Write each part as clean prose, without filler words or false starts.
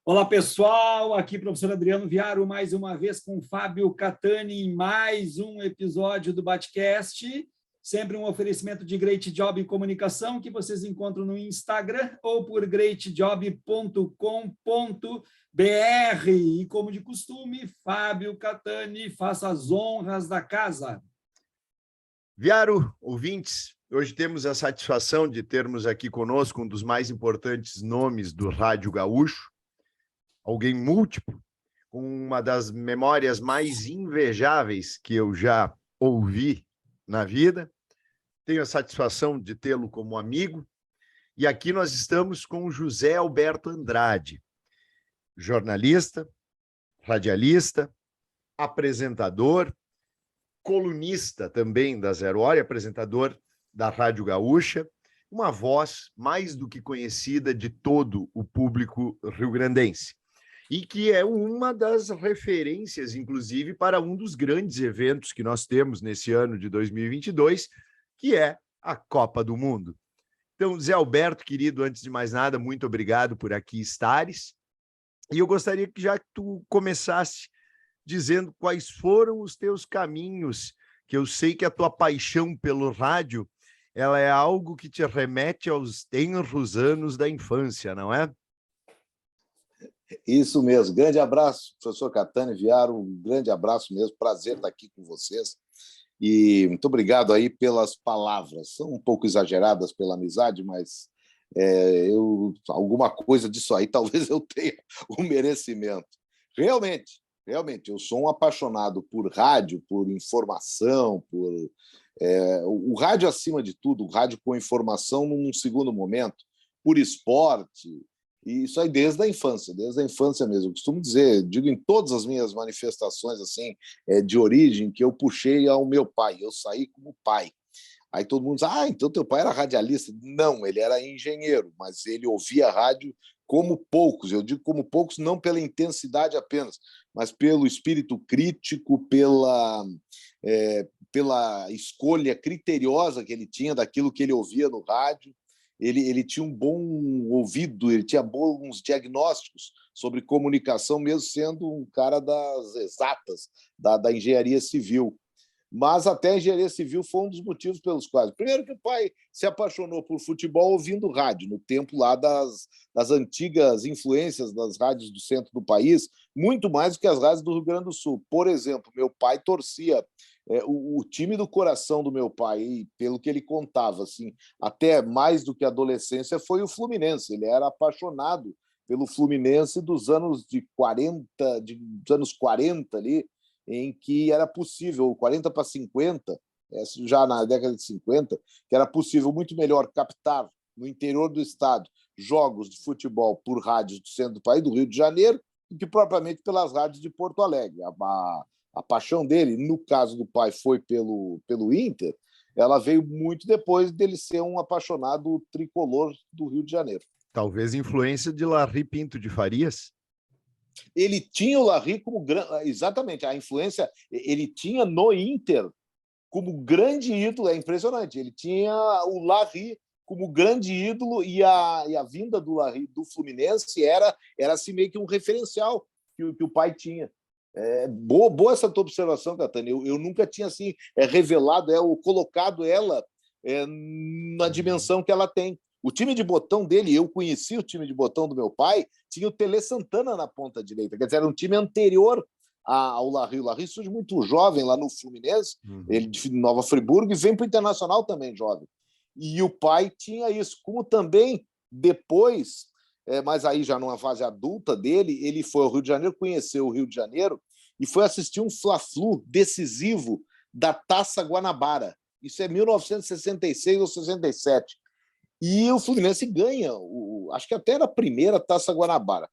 Olá, pessoal. Aqui, professor Adriano Viaro, mais uma vez com o Fábio Catani em mais um episódio do Batcast. Sempre um oferecimento de Great Job Comunicação, que vocês encontram no Instagram ou por greatjob.com.br. E, como de costume, Fábio Catani, faça as honras da casa. Viaro, ouvintes, hoje temos a satisfação de termos aqui conosco um dos mais importantes nomes do Rádio Gaúcho, alguém múltiplo, com uma das memórias mais invejáveis que eu já ouvi na vida. Tenho a satisfação de tê-lo como amigo. E aqui nós estamos com José Alberto Andrade, jornalista, radialista, apresentador, colunista também da Zero Hora, apresentador da Rádio Gaúcha, uma voz mais do que conhecida de todo o público rio-grandense. E que é uma das referências, inclusive, para um dos grandes eventos que nós temos nesse ano de 2022, que é a Copa do Mundo. Então, Zé Alberto, querido, antes de mais nada, muito obrigado por aqui estares. E eu gostaria que já tu começasse dizendo quais foram os teus caminhos, que eu sei que a tua paixão pelo rádio, ela é algo que te remete aos tenros anos da infância, não é? Isso mesmo. Grande abraço, professor Catani Viaro, um grande abraço mesmo, prazer estar aqui com vocês. E muito obrigado aí pelas palavras. São um pouco exageradas pela amizade, mas alguma coisa disso aí talvez eu tenha o merecimento. Realmente, eu sou um apaixonado por rádio, por informação, o rádio acima de tudo, o rádio com informação num segundo momento, por esporte. E isso aí desde a infância mesmo. Eu costumo dizer, digo em todas as minhas manifestações assim, de origem, que eu puxei ao meu pai, eu saí como pai. Aí todo mundo diz, então teu pai era radialista. Não, ele era engenheiro, mas ele ouvia rádio como poucos. Eu digo como poucos não pela intensidade apenas, mas pelo espírito crítico, pela escolha criteriosa que ele tinha daquilo que ele ouvia no rádio. Ele tinha um bom ouvido, ele tinha bons diagnósticos sobre comunicação, mesmo sendo um cara das exatas, da engenharia civil. Mas até a engenharia civil foi um dos motivos pelos quais. Primeiro que o pai se apaixonou por futebol ouvindo rádio, no tempo lá das antigas influências das rádios do centro do país, muito mais do que as rádios do Rio Grande do Sul. Por exemplo, meu pai torcia o time do coração do meu pai, e pelo que ele contava, assim, até mais do que a adolescência, foi o Fluminense. Ele era apaixonado pelo Fluminense dos anos 40 ali, em que era possível, 40 para 50, já na década de 50, que era possível muito melhor captar no interior do estado jogos de futebol por rádios do centro do país, do Rio de Janeiro, do que propriamente pelas rádios de Porto Alegre. A paixão dele, no caso do pai, foi pelo Inter, ela veio muito depois dele ser um apaixonado tricolor do Rio de Janeiro. Talvez influência de Larry Pinto de Farias? Ele tinha o Larry como exatamente, a influência ele tinha no Inter como grande ídolo, é impressionante. Ele tinha o Larry como grande ídolo e a vinda do Larry do Fluminense era assim meio que um referencial que o pai tinha. Boa essa tua observação, Catani. Eu nunca tinha assim revelado ou colocado ela na dimensão que ela tem. O time de botão dele, eu conheci o time de botão do meu pai, tinha o Tele Santana na ponta direita, quer dizer, era um time anterior ao Larry. O Larry surge muito jovem lá no Fluminense, ele de Nova Friburgo, e vem para o Internacional também jovem. E o pai tinha isso, como também depois, mas aí já numa fase adulta dele, ele foi ao Rio de Janeiro, conheceu o Rio de Janeiro e foi assistir um Fla-Flu decisivo da Taça Guanabara. Isso é 1966 ou 67. E o Fluminense ganha, acho que até era a primeira Taça Guanabara.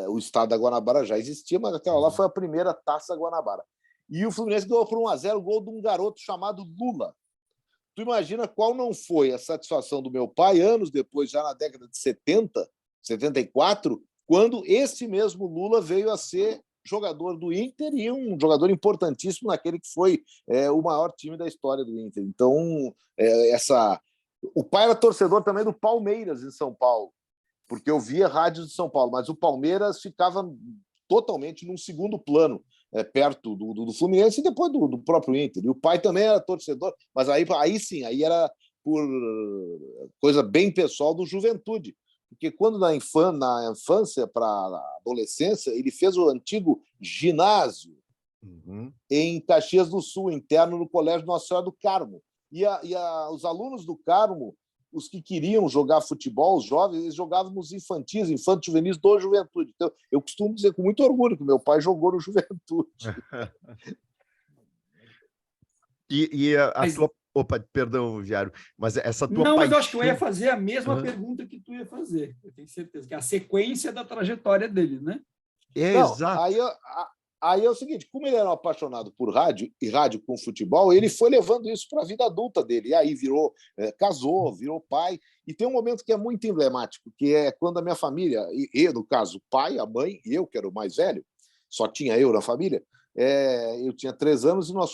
O estado da Guanabara já existia, mas aquela lá foi a primeira Taça Guanabara. E o Fluminense ganhou por 1-0 o gol de um garoto chamado Lula. Tu imagina qual não foi a satisfação do meu pai, anos depois, já na década de 70, 74, quando esse mesmo Lula veio a ser jogador do Inter e um jogador importantíssimo naquele que foi o maior time da história do Inter. Então, o pai era torcedor também do Palmeiras, em São Paulo. porque eu via rádio de São Paulo, mas o Palmeiras ficava totalmente num segundo plano, perto do Fluminense e depois do próprio Inter. E o pai também era torcedor, mas aí sim, aí era por coisa bem pessoal do Juventude. Porque quando na infância para a adolescência, ele fez o antigo ginásio em Caxias do Sul, interno no Colégio Nossa Senhora do Carmo. E os alunos do Carmo, os que queriam jogar futebol, os jovens, eles jogavam nos infantis juvenis do Juventude. Então, eu costumo dizer com muito orgulho que meu pai jogou no Juventude. Mas... tua... Opa, perdão, Viário, mas essa tua Não, paixão... mas eu acho que eu ia fazer a mesma pergunta que tu ia fazer. Eu tenho certeza, que é a sequência da trajetória dele, né? Exato. Aí é o seguinte, como ele era um apaixonado por rádio, e rádio com futebol, ele foi levando isso para a vida adulta dele. E aí casou, virou pai. E tem um momento que é muito emblemático, que é quando a minha família, no caso, o pai, a mãe, e eu, que era o mais velho, só tinha eu na família, eu tinha 3 anos e nós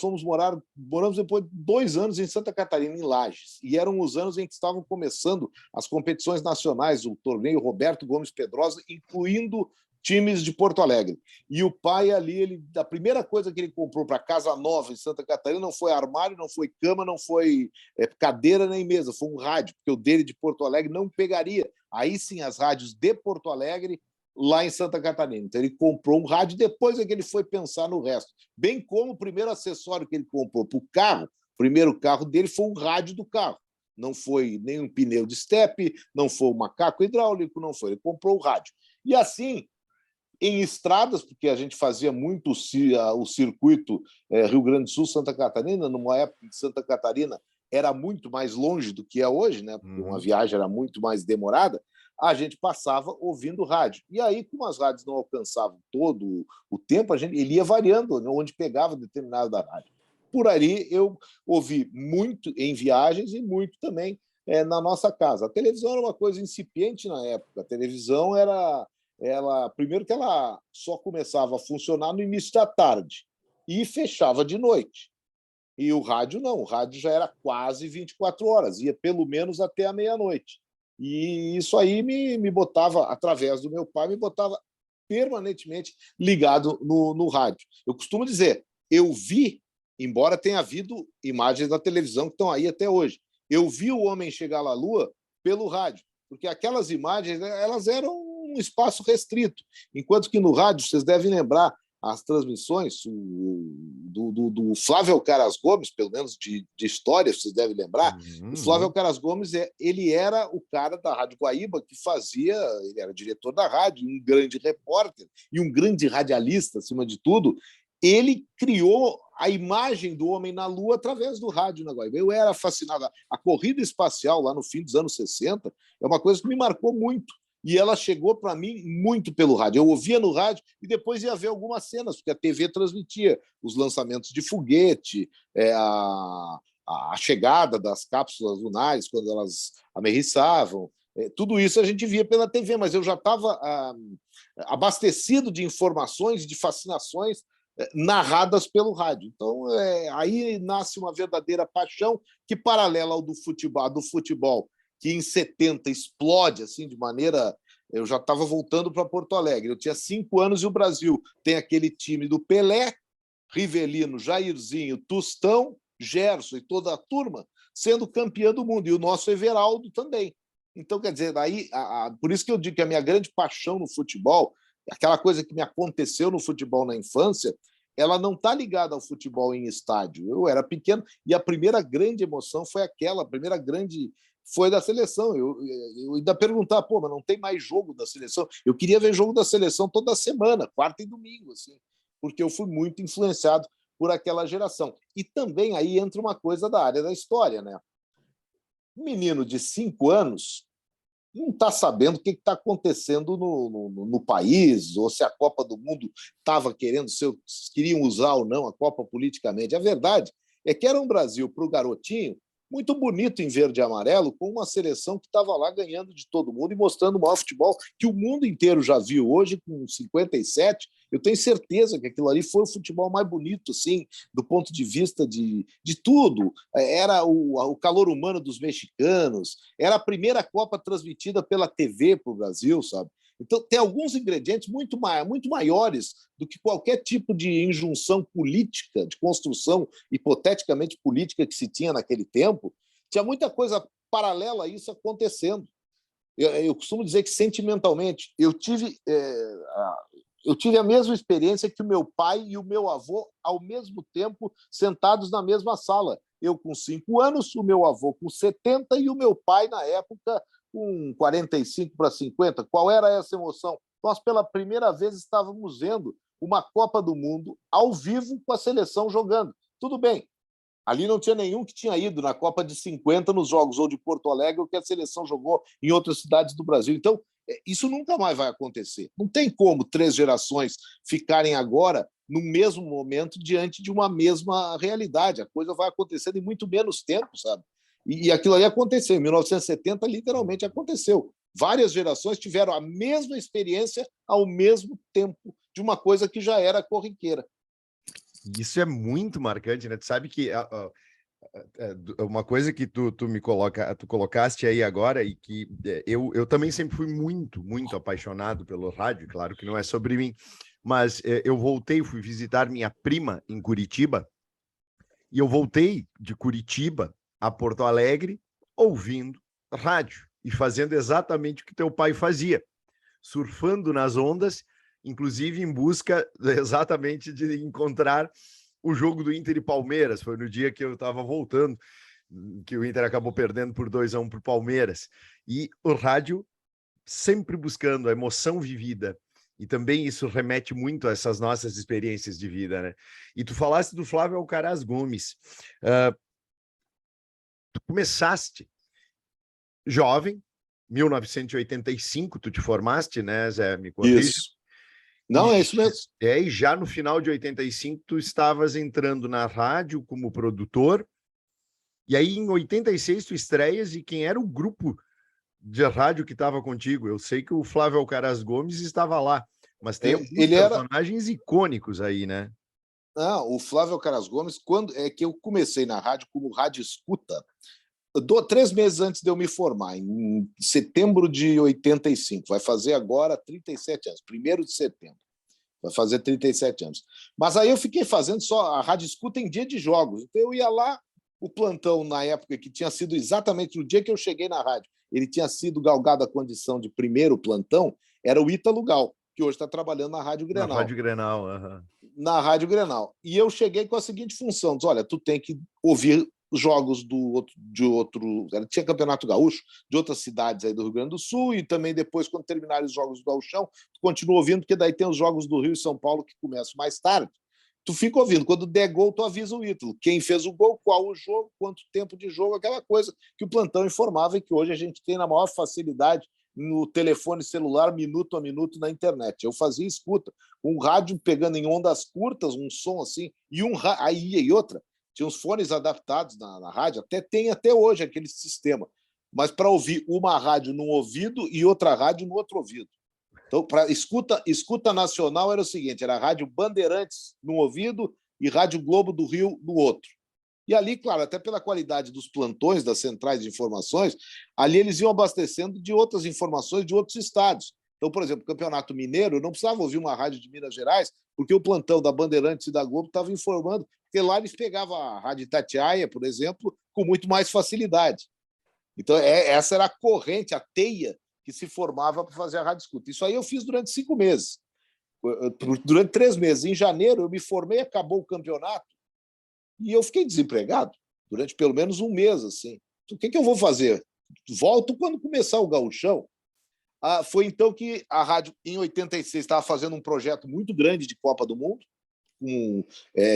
moramos depois de 2 anos em Santa Catarina, em Lages. E eram os anos em que estavam começando as competições nacionais, o torneio Roberto Gomes Pedrosa, incluindo times de Porto Alegre. E o pai ali, a primeira coisa que ele comprou para casa nova em Santa Catarina não foi armário, não foi cama, não foi cadeira nem mesa, foi um rádio, porque o dele de Porto Alegre não pegaria. Aí sim, as rádios de Porto Alegre lá em Santa Catarina. Então, ele comprou um rádio, depois é que ele foi pensar no resto. Bem como o primeiro acessório que ele comprou para o carro, o primeiro carro dele foi um rádio do carro. Não foi nem um pneu de estepe, não foi um macaco hidráulico, não foi. Ele comprou o rádio. E assim, em estradas, porque a gente fazia muito o circuito Rio Grande do Sul, Santa Catarina, numa época em que Santa Catarina era muito mais longe do que é hoje, né? Porque uma viagem era muito mais demorada, a gente passava ouvindo rádio. E aí, como as rádios não alcançavam todo o tempo, ele ia variando onde pegava determinada rádio. Por ali, eu ouvi muito em viagens e muito também na nossa casa. A televisão era uma coisa incipiente na época. A televisão primeiro que ela só começava a funcionar no início da tarde e fechava de noite. E o rádio não, o rádio já era quase 24 horas, ia pelo menos até a meia-noite. E isso aí me botava, através do meu pai, me botava permanentemente ligado no rádio. Eu costumo dizer, eu vi, embora tenha havido imagens da televisão que estão aí até hoje, eu vi o homem chegar à Lua pelo rádio, porque aquelas imagens elas eram um espaço restrito, enquanto que no rádio, vocês devem lembrar, as transmissões do Flávio Caras Gomes, pelo menos de história, vocês devem lembrar, o Flávio Caras Gomes ele era o cara da Rádio Guaíba que ele era diretor da rádio, um grande repórter e um grande radialista, acima de tudo. Ele criou a imagem do homem na Lua através do rádio na Guaíba. Eu era fascinado. A corrida espacial, lá no fim dos anos 60, é uma coisa que me marcou muito. E ela chegou para mim muito pelo rádio. Eu ouvia no rádio e depois ia ver algumas cenas, porque a TV transmitia os lançamentos de foguete, a chegada das cápsulas lunares, quando elas amerrissavam. Tudo isso a gente via pela TV, mas eu já estava abastecido de informações, de fascinações narradas pelo rádio. Então, aí nasce uma verdadeira paixão que, paralela ao do futebol, que em 70 explode assim de maneira... Eu já estava voltando para Porto Alegre. Eu tinha 5 anos e o Brasil tem aquele time do Pelé, Rivelino, Jairzinho, Tostão, Gerson e toda a turma sendo campeã do mundo. E o nosso Everaldo também. Então, quer dizer, daí, por isso que eu digo que a minha grande paixão no futebol, aquela coisa que me aconteceu no futebol na infância, ela não está ligada ao futebol em estádio. Eu era pequeno e a primeira grande emoção foi aquela, a primeira grande foi da seleção. Eu ainda perguntar, mas não tem mais jogo da seleção? Eu queria ver jogo da seleção toda semana, quarta e domingo, assim, porque eu fui muito influenciado por aquela geração. E também aí entra uma coisa da área da história, né? Um menino de 5 anos não está sabendo o que está acontecendo no país, ou se a Copa do Mundo estava querendo, se queriam usar ou não a Copa politicamente. A verdade é que era um Brasil para o garotinho muito bonito em verde e amarelo, com uma seleção que estava lá ganhando de todo mundo e mostrando o maior futebol que o mundo inteiro já viu. Hoje, com 57, eu tenho certeza que aquilo ali foi o futebol mais bonito, assim, do ponto de vista de tudo. Era o calor humano dos mexicanos, era a primeira Copa transmitida pela TV para o Brasil, sabe? Então, tem alguns ingredientes muito maiores do que qualquer tipo de injunção política, de construção hipoteticamente política que se tinha naquele tempo. Tinha muita coisa paralela a isso acontecendo. Eu costumo dizer que, sentimentalmente, eu tive a mesma experiência que o meu pai e o meu avô, ao mesmo tempo, sentados na mesma sala. Eu com 5 anos, o meu avô com 70 e o meu pai, na época, com 45 para 50. Qual era essa emoção? Nós, pela primeira vez, estávamos vendo uma Copa do Mundo ao vivo com a seleção jogando. Tudo bem, ali não tinha nenhum que tinha ido na Copa de 50 nos Jogos ou de Porto Alegre ou que a seleção jogou em outras cidades do Brasil. Então, isso nunca mais vai acontecer. Não tem como 3 gerações ficarem agora no mesmo momento diante de uma mesma realidade. A coisa vai acontecendo em muito menos tempo, sabe? E aquilo ali aconteceu. Em 1970, literalmente aconteceu. Várias gerações tiveram a mesma experiência ao mesmo tempo de uma coisa que já era corriqueira. Isso é muito marcante, né? Tu sabe que uma coisa que tu colocaste aí agora e que eu também sempre fui muito, muito apaixonado pelo rádio, claro que não é sobre mim, mas eu fui visitar minha prima em Curitiba e eu voltei de Curitiba a Porto Alegre ouvindo rádio e fazendo exatamente o que teu pai fazia, surfando nas ondas, inclusive em busca exatamente de encontrar o jogo do Inter e Palmeiras. Foi no dia que eu estava voltando, que o Inter acabou perdendo por 2-1 para o Palmeiras. E o rádio sempre buscando a emoção vivida. E também isso remete muito a essas nossas experiências de vida, né? E tu falaste do Flávio Alcaraz Gomes. Tu começaste jovem, 1985, tu te formaste, né, Zé? Me corrija. Isso. Não, é isso mesmo. E já no final de 85, tu estavas entrando na rádio como produtor, e aí em 86 tu estreias, e quem era o grupo de rádio que estava contigo? Eu sei que o Flávio Alcaraz Gomes estava lá, mas tem alguns personagens icônicos aí, né? Não, o Flávio Alcaraz Gomes, quando é que eu comecei na rádio como rádio escuta, 3 meses antes de eu me formar, em setembro de 85, vai fazer agora 37 anos, 1º de setembro, vai fazer 37 anos. Mas aí eu fiquei fazendo só a rádio escuta em dia de jogos, então eu ia lá, o plantão na época, que tinha sido exatamente no dia que eu cheguei na rádio, ele tinha sido galgado a condição de primeiro plantão, era o Ítalo Gal, que hoje está trabalhando na Rádio Grenal. Na Rádio Grenal, uhum. Na Rádio Grenal. E eu cheguei com a seguinte função: diz, olha, tu tem que ouvir jogos de outro. Tinha Campeonato Gaúcho, de outras cidades aí do Rio Grande do Sul, e também depois, quando terminarem os jogos do Gauchão, tu continua ouvindo, porque daí tem os jogos do Rio e São Paulo que começam mais tarde. Tu fica ouvindo. Quando der gol, tu avisa o Ítalo. Quem fez o gol, qual o jogo, quanto tempo de jogo, aquela coisa que o plantão informava e que hoje a gente tem na maior facilidade no telefone celular, minuto a minuto, na internet. Eu fazia escuta, um rádio pegando em ondas curtas, um som assim, e outra, tinha uns fones adaptados na rádio, tem até hoje aquele sistema, mas para ouvir uma rádio num ouvido e outra rádio no outro ouvido. Então, para escuta nacional era o seguinte, era a Rádio Bandeirantes num ouvido e Rádio Globo do Rio no outro. E ali, claro, até pela qualidade dos plantões, das centrais de informações, ali eles iam abastecendo de outras informações de outros estados. Então, por exemplo, o Campeonato Mineiro, eu não precisava ouvir uma rádio de Minas Gerais, porque o plantão da Bandeirantes e da Globo estava informando, porque lá eles pegavam a Rádio Itatiaia, por exemplo, com muito mais facilidade. Então, essa era a corrente, a teia que se formava para fazer a rádio escuta. Isso aí eu fiz durante 5 meses. Durante 3 meses. Em janeiro, eu me formei, acabou o campeonato, e eu fiquei desempregado durante pelo menos 1 mês. Assim. Então, o que eu vou fazer? Volto quando começar o Gauchão. Foi então que a rádio, em 86, estava fazendo um projeto muito grande de Copa do Mundo,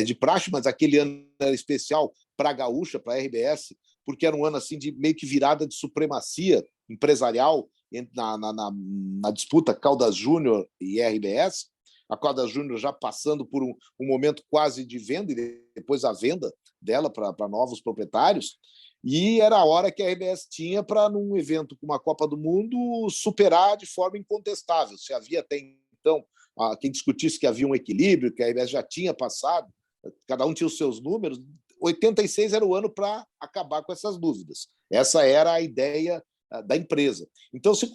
de praxe, mas aquele ano era especial para a Gaúcha, para a RBS, porque era um ano assim, de meio que virada de supremacia empresarial na disputa Caldas Júnior e RBS. A Caldas Júnior já passando por um momento quase de venda, e depois a venda dela para novos proprietários. E era a hora que a RBS tinha para, num evento como a Copa do Mundo, superar de forma incontestável. Se havia até então quem discutisse que havia um equilíbrio, que a RBS já tinha passado, cada um tinha os seus números, 86 era o ano para acabar com essas dúvidas. Essa era a ideia da empresa. Então, se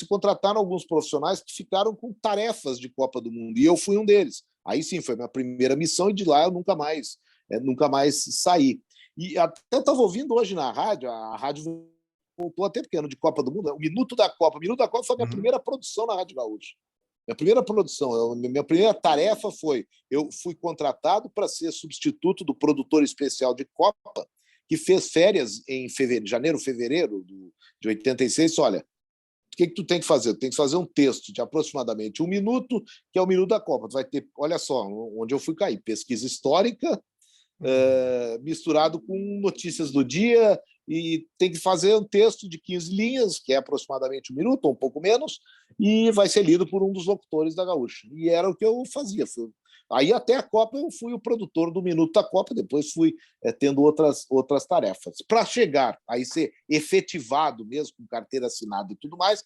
contrataram alguns profissionais que ficaram com tarefas de Copa do Mundo, e eu fui um deles. Aí sim, foi minha primeira missão, e de lá eu nunca mais saí. E até eu estava ouvindo hoje na rádio, a rádio voltou até pequeno de Copa do Mundo, o Minuto da Copa. O Minuto da Copa foi a minha primeira produção na Rádio Gaúcha. Minha primeira produção, minha primeira tarefa foi, eu fui contratado para ser substituto do produtor especial de Copa, que fez férias em janeiro, fevereiro de 86. Olha, o que tu tem que fazer? Tu tem que fazer um texto de aproximadamente 1 minuto, que é o Minuto da Copa. Tu vai ter, olha só, onde eu fui cair, pesquisa histórica, misturado com notícias do dia, e tem que fazer um texto de 15 linhas, que é aproximadamente 1 minuto, ou um pouco menos, e vai ser lido por um dos locutores da Gaúcha. E era o que eu fazia. Aí até a Copa eu fui o produtor do Minuto da Copa, depois fui tendo outras tarefas. Para chegar aí ser efetivado mesmo, com carteira assinada e tudo mais,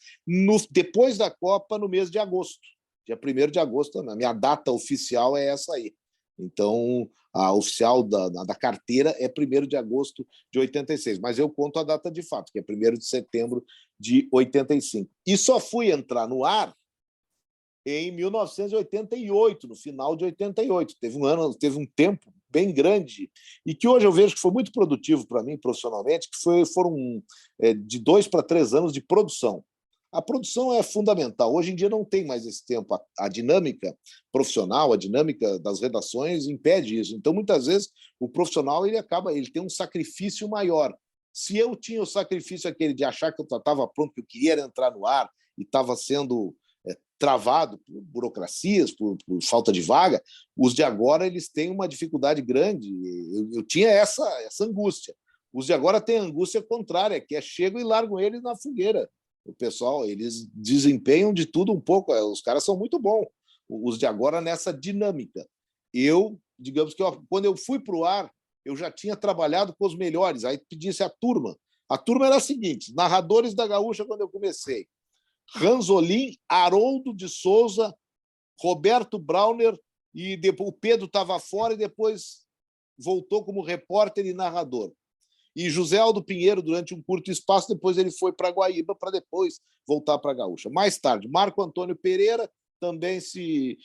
depois da Copa, no mês de agosto. Dia 1º de agosto, a minha data oficial é essa aí. Então, a oficial da carteira é 1º de agosto de 86, mas eu conto a data de fato, que é 1º de setembro de 85. E só fui entrar no ar em 1988, no final de 88. Teve um tempo bem grande, e que hoje eu vejo que foi muito produtivo para mim profissionalmente, que foram de 2 para 3 anos de produção. A produção é fundamental. Hoje em dia não tem mais esse tempo. A dinâmica profissional, a dinâmica das redações impede isso. Então, muitas vezes, o profissional ele tem um sacrifício maior. Se eu tinha o sacrifício aquele de achar que eu estava pronto, que eu queria entrar no ar e estava sendo travado por burocracias, por falta de vaga, os de agora eles têm uma dificuldade grande. Eu tinha essa angústia. Os de agora têm a angústia contrária, que é chego e largam eles na fogueira. O pessoal, eles desempenham de tudo um pouco, os caras são muito bons, os de agora nessa dinâmica. Digamos que quando eu fui para o ar, eu já tinha trabalhado com os melhores, aí pedisse a turma. A turma era a seguinte, narradores da Gaúcha quando eu comecei, Ranzolin, Haroldo de Souza, Roberto Brauner, e depois o Pedro estava fora e depois voltou como repórter e narrador. E José Aldo Pinheiro, durante um curto espaço, depois ele foi para Guaíba, para depois voltar para a Gaúcha. Mais tarde, Marco Antônio Pereira também se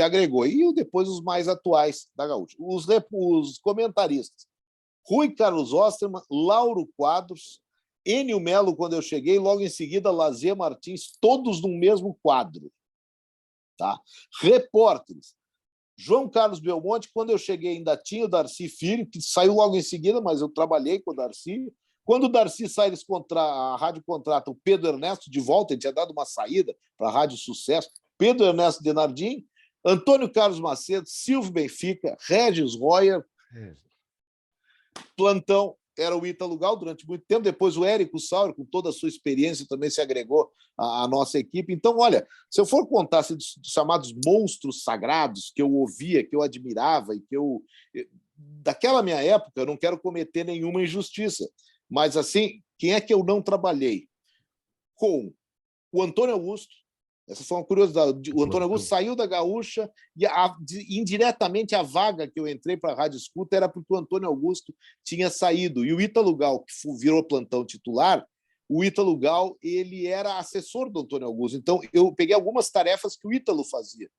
agregou. E depois os mais atuais da Gaúcha. Os comentaristas. Rui Carlos Osterman, Lauro Quadros, Enio Melo, quando eu cheguei, logo em seguida, Lazier Martins, todos no mesmo quadro. Tá? Repórteres. João Carlos Belmonte, quando eu cheguei, ainda tinha o Darcy Filho, que saiu logo em seguida, mas eu trabalhei com o Darcy. Quando o Darcy sai, a rádio contrata o Pedro Ernesto de volta, ele tinha dado uma saída para a Rádio Sucesso, Pedro Ernesto Denardim, Antônio Carlos Macedo, Silvio Benfica, Regis Royer, plantão era o Ítalo Gal durante muito tempo, depois o Érico Sauer, com toda a sua experiência, também se agregou à nossa equipe. Então, olha, se eu for contar dos chamados monstros sagrados que eu ouvia, que eu admirava, e daquela minha época, eu não quero cometer nenhuma injustiça, mas, assim, quem é que eu não trabalhei? Com o Antônio Augusto. Essa foi uma curiosidade. O Antônio Augusto saiu da Gaúcha e indiretamente a vaga que eu entrei para a Rádio Escuta era porque o Antônio Augusto tinha saído. E o Ítalo Gal, que virou plantão titular, o Ítalo Gal ele era assessor do Antônio Augusto. Então, eu peguei algumas tarefas que o Ítalo fazia.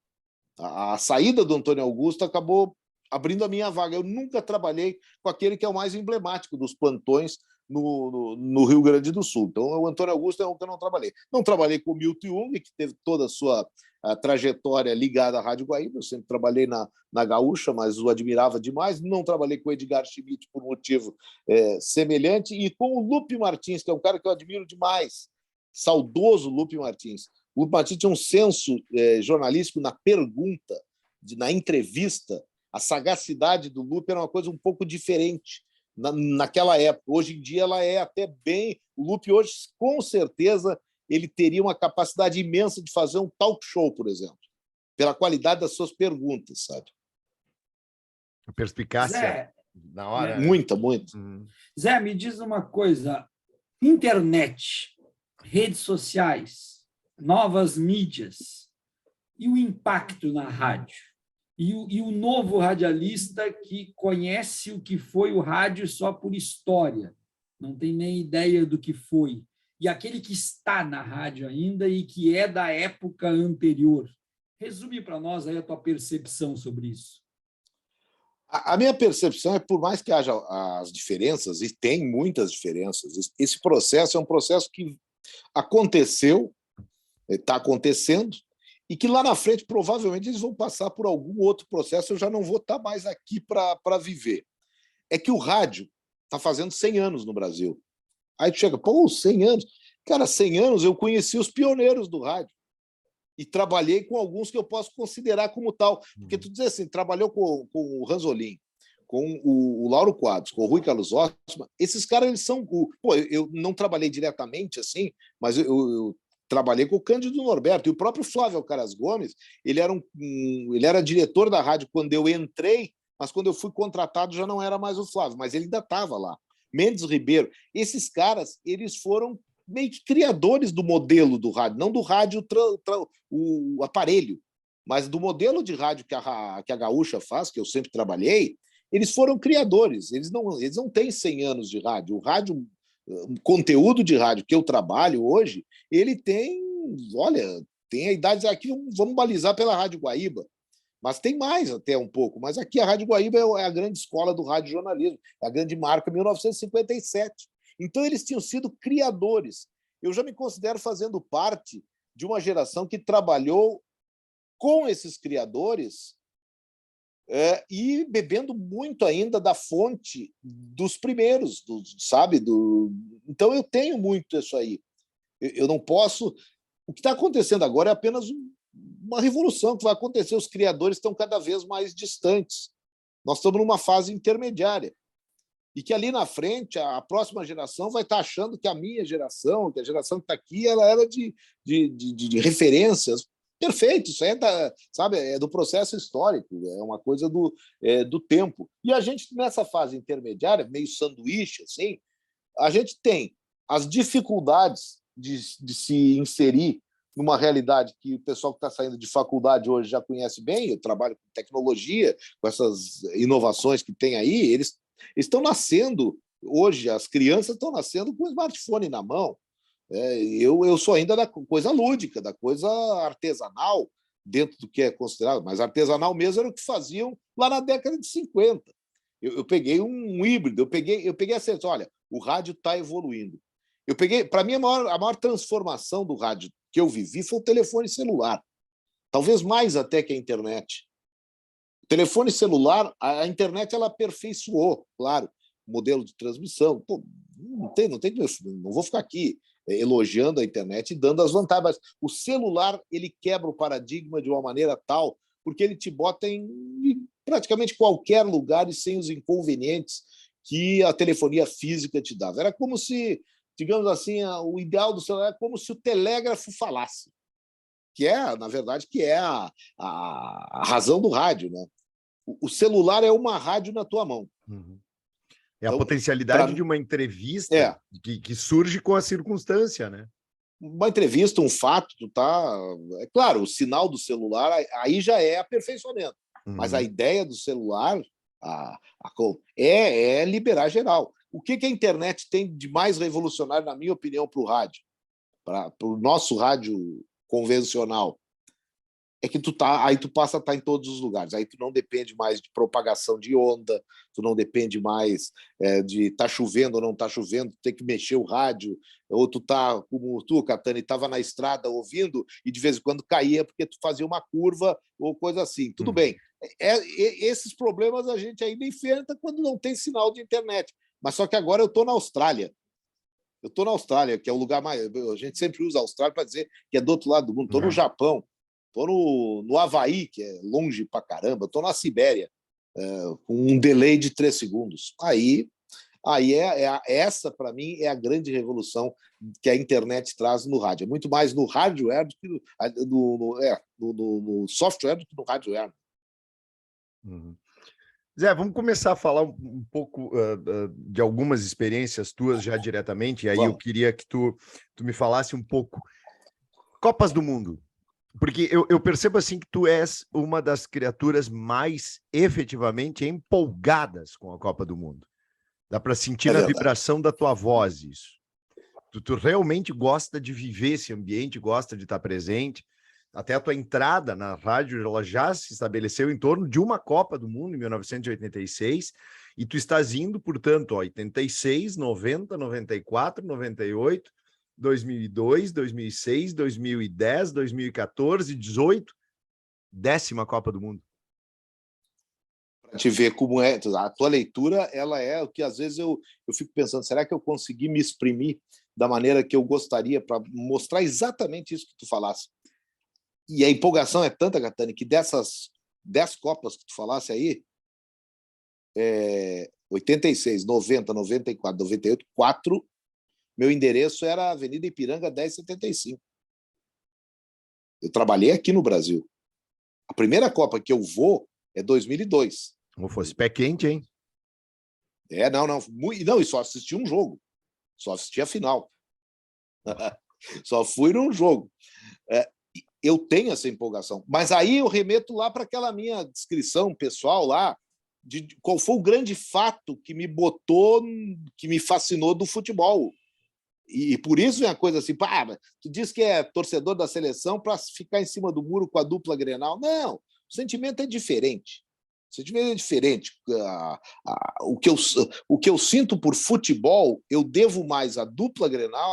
A saída do Antônio Augusto acabou abrindo a minha vaga. Eu nunca trabalhei com aquele que é o mais emblemático dos plantões no Rio Grande do Sul. Então, o Antônio Augusto é o que eu não trabalhei. Não trabalhei com o Milton Jung, que teve toda a sua trajetória ligada à Rádio Guaíba. Eu sempre trabalhei na Gaúcha, mas o admirava demais. Não trabalhei com o Edgar Schmidt por motivo semelhante. E com o Lupe Martins, que é um cara que eu admiro demais. Saudoso Lupe Martins. O Lupe Martins tinha um senso jornalístico na pergunta, na entrevista. A sagacidade do Lupe era uma coisa um pouco diferente naquela época. Hoje em dia ela é até bem... O Lupe hoje, com certeza, ele teria uma capacidade imensa de fazer um talk show, por exemplo, pela qualidade das suas perguntas, sabe? A perspicácia. Na hora. Muita. Zé, me diz uma coisa. Internet, redes sociais, novas mídias e o impacto na rádio. E o novo radialista que conhece o que foi o rádio só por história, não tem nem ideia do que foi. E aquele que está na rádio ainda e que é da época anterior. Resume para nós aí a tua percepção sobre isso. A minha percepção é, por mais que haja as diferenças, e tem muitas diferenças, esse processo é um processo que aconteceu, está acontecendo, e que lá na frente, provavelmente, eles vão passar por algum outro processo, eu já não vou estar mais aqui para viver. É que o rádio está fazendo 100 anos no Brasil. Aí tu chega, 100 anos? Cara, 100 anos eu conheci os pioneiros do rádio e trabalhei com alguns que eu posso considerar como tal. Porque tu diz assim, trabalhou com o Ranzolin, com o Lauro Quadros, com o Rui Carlos Ottman, esses caras, eles são... eu não trabalhei diretamente assim, mas eu trabalhei com o Cândido Norberto, e o próprio Flávio Alcaraz Gomes, ele era diretor da rádio quando eu entrei, mas quando eu fui contratado já não era mais o Flávio, mas ele ainda estava lá. Mendes Ribeiro, esses caras, eles foram meio que criadores do modelo do rádio, não do rádio, o aparelho, mas do modelo de rádio que a Gaúcha faz, que eu sempre trabalhei, eles foram criadores, eles não têm 100 anos de rádio. O rádio, o conteúdo de rádio que eu trabalho hoje, ele tem a idade aqui, vamos balizar pela Rádio Guaíba, mas tem mais até um pouco, mas aqui a Rádio Guaíba é a grande escola do radiojornalismo, é a grande marca 1957. Então eles tinham sido criadores. Eu já me considero fazendo parte de uma geração que trabalhou com esses criadores e bebendo muito ainda da fonte dos primeiros, sabe? Então eu tenho muito isso aí. Eu não posso... O que está acontecendo agora é apenas uma revolução que vai acontecer. Os criadores estão cada vez mais distantes. Nós estamos numa fase intermediária. E que ali na frente, a próxima geração vai estar achando que a minha geração, que a geração que está aqui, ela era de referências. Perfeito, isso é do processo histórico, é uma coisa do tempo. E a gente, nessa fase intermediária, meio sanduíche, assim, a gente tem as dificuldades de se inserir numa realidade que o pessoal que está saindo de faculdade hoje já conhece bem. Eu trabalho com tecnologia, com essas inovações que tem aí, eles estão nascendo hoje, as crianças estão nascendo com o smartphone na mão. Eu sou ainda da coisa lúdica, da coisa artesanal, dentro do que é considerado, mas artesanal mesmo era o que faziam lá na década de 50. Eu peguei um híbrido, eu peguei a certeza, olha, o rádio está evoluindo. Para mim, a maior transformação do rádio que eu vivi foi o telefone celular, talvez mais até que a internet. O telefone celular, a internet, ela aperfeiçoou, claro, o modelo de transmissão. Não vou ficar aqui elogiando a internet e dando as vantagens, mas o celular, ele quebra o paradigma de uma maneira tal, porque ele te bota em praticamente qualquer lugar e sem os inconvenientes que a telefonia física te dava. Era como se, digamos assim, o ideal do celular é como se o telégrafo falasse, que é, na verdade, a razão do rádio, né? O celular é uma rádio na tua mão. Uhum. É a potencialidade de uma entrevista que surge com a circunstância, né? Uma entrevista, um fato, é claro, o sinal do celular aí já é aperfeiçoamento. Uhum. Mas a ideia do celular é liberar geral. O que a internet tem de mais revolucionário, na minha opinião, para o rádio, para o nosso rádio convencional? É que aí tu passa a estar em todos os lugares. Aí tu não depende mais de propagação de onda, tu não depende mais de estar chovendo ou não estar chovendo, tu tem que mexer o rádio, ou tu tá, como tu, Catani, estava na estrada ouvindo e de vez em quando caía porque tu fazia uma curva ou coisa assim. Tudo bem. Esses problemas a gente ainda enfrenta quando não tem sinal de internet. Mas só que agora eu estou na Austrália. Que é o lugar mais... A gente sempre usa a Austrália para dizer que é do outro lado do mundo. Estou no Japão. Estou no Havaí, que é longe pra caramba. Estou na Sibéria, com um delay de 3 segundos. Essa, para mim, é a grande revolução que a internet traz no rádio. É muito mais no hardware do que no software do que no hardware. Uhum. Zé, vamos começar a falar um pouco de algumas experiências tuas já diretamente, e aí eu queria que tu me falasse um pouco. Copas do Mundo. Porque eu percebo assim que tu és uma das criaturas mais efetivamente empolgadas com a Copa do Mundo. Dá para sentir na vibração da tua voz isso. Tu realmente gosta de viver esse ambiente, gosta de estar presente. Até a tua entrada na rádio, ela já se estabeleceu em torno de uma Copa do Mundo, em 1986, e tu estás indo, portanto, 86, 90, 94, 98, 2002, 2006, 2010, 2014, 18, 10ª Copa do Mundo. Para te ver como é, a tua leitura, ela é o que às vezes eu fico pensando, será que eu consegui me exprimir da maneira que eu gostaria para mostrar exatamente isso que tu falasse? E a empolgação é tanta, Catani, que dessas 10 Copas que tu falasse aí, 86, 90, 94, 98, 4, meu endereço era Avenida Ipiranga 1075. Eu trabalhei aqui no Brasil. A primeira Copa que eu vou é 2002. Como fosse pé quente, hein? Não, e só assisti um jogo. Só assisti a final. Só fui num jogo. Eu tenho essa empolgação. Mas aí eu remeto lá para aquela minha descrição pessoal lá, de qual foi o grande fato que me botou, que me fascinou do futebol. E por isso é uma coisa assim, tu diz que é torcedor da seleção para ficar em cima do muro com a dupla Grenal. Não, o sentimento é diferente. O sentimento é diferente. O que eu sinto por futebol, eu devo mais à dupla Grenal,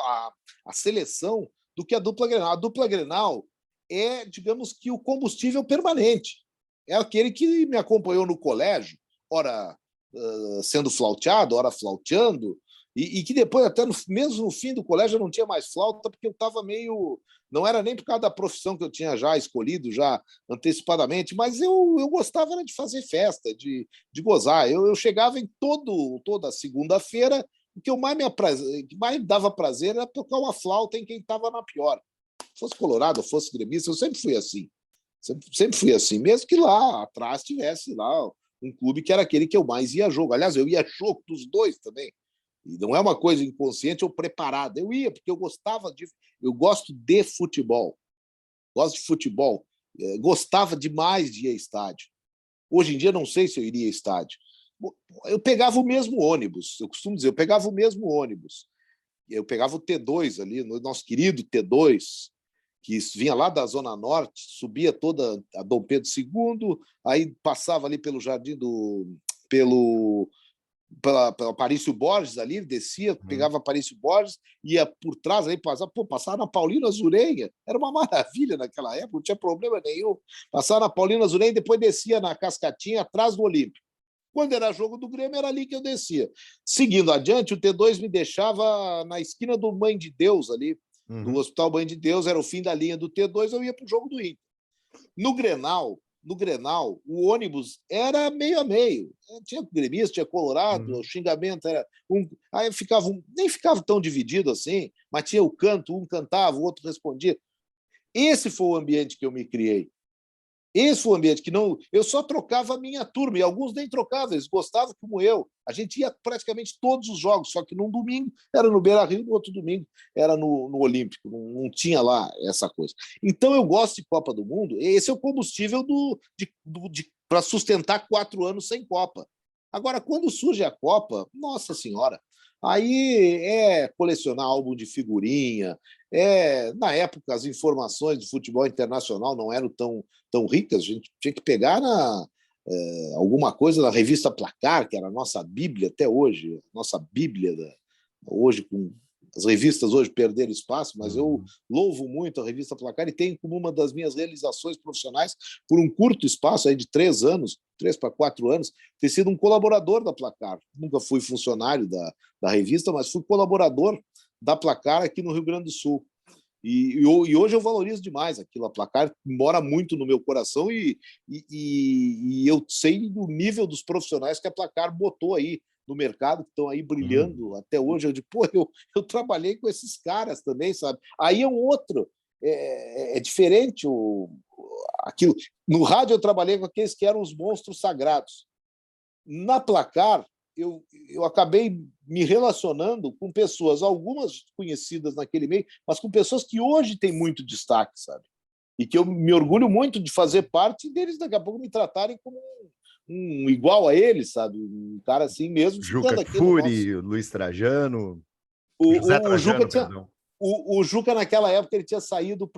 à seleção, do que à dupla Grenal. A dupla Grenal é, digamos que, o combustível permanente. É aquele que me acompanhou no colégio, ora sendo flauteado, ora flauteando, e que depois, até mesmo no fim do colégio, eu não tinha mais flauta, porque eu estava meio... Não era nem por causa da profissão que eu tinha já escolhido, já antecipadamente, mas eu gostava de fazer festa, de gozar. Eu chegava em toda segunda-feira, o que mais dava prazer era tocar uma flauta em quem estava na pior. Fosse colorado, fosse gremista, eu sempre fui assim. Sempre fui assim, mesmo que lá atrás tivesse lá um clube que era aquele que eu mais ia a jogo. Aliás, eu ia a jogo dos dois também. E não é uma coisa inconsciente ou preparada. Eu ia, porque eu gosto de futebol. Gosto de futebol. Gostava demais de ir a estádio. Hoje em dia, não sei se eu iria a estádio. Eu pegava o mesmo ônibus. Eu costumo dizer, eu pegava o mesmo ônibus. Eu pegava o T2 ali, no nosso querido T2, que vinha lá da Zona Norte, subia toda a Dom Pedro II, aí passava ali pelo Jardim pela Aparício Borges ali, descia, pegava Aparício Borges, ia por trás, aí passava na Paulina Zurenha, era uma maravilha naquela época, não tinha problema nenhum. Passava na Paulina Zurenha e depois descia na Cascatinha, atrás do Olímpico. Quando era jogo do Grêmio, era ali que eu descia. Seguindo adiante, o T2 me deixava na esquina do Mãe de Deus, ali, do Hospital Mãe de Deus, era o fim da linha do T2, eu ia para o jogo do Inter. No Grenal, o ônibus era meio a meio. Tinha gremista, tinha colorado, o xingamento era aí nem ficava tão dividido assim, mas tinha o canto, um cantava, o outro respondia. Esse foi o ambiente que eu me criei. Esse foi o ambiente que não... Eu só trocava a minha turma, e alguns nem trocavam, eles gostavam como eu. A gente ia praticamente todos os jogos, só que num domingo era no Beira-Rio, no outro domingo era no Olímpico, não tinha lá essa coisa. Então eu gosto de Copa do Mundo, esse é o combustível para sustentar 4 anos sem Copa. Agora, quando surge a Copa, nossa senhora, aí é colecionar álbum de figurinha, na época as informações do futebol internacional não eram tão ricas, a gente tinha que pegar alguma coisa na revista Placar, que era a nossa Bíblia até hoje, nossa Bíblia, hoje com as revistas hoje perderam espaço, mas eu louvo muito a revista Placar e tenho como uma das minhas realizações profissionais, por um curto espaço aí de 3 para 4 anos, ter sido um colaborador da Placar. Nunca fui funcionário da revista, mas fui colaborador da Placar aqui no Rio Grande do Sul. E hoje eu valorizo demais aquilo. A Placar mora muito no meu coração e eu sei do nível dos profissionais que a Placar botou aí no mercado, que estão aí brilhando até hoje. Eu digo, eu trabalhei com esses caras também, sabe? Aí é um outro, é diferente aquilo. No rádio eu trabalhei com aqueles que eram os monstros sagrados. Na Placar, eu acabei me relacionando com pessoas, algumas conhecidas naquele meio, mas com pessoas que hoje têm muito destaque, sabe? E que eu me orgulho muito de fazer parte deles, daqui a pouco me tratarem como um igual a eles, sabe? Um cara assim mesmo, Juca ficando aqui no Kfouri, nosso... Luiz Trajano, José O Juca Trajano, tinha... perdão. O Juca, naquela época, ele tinha saído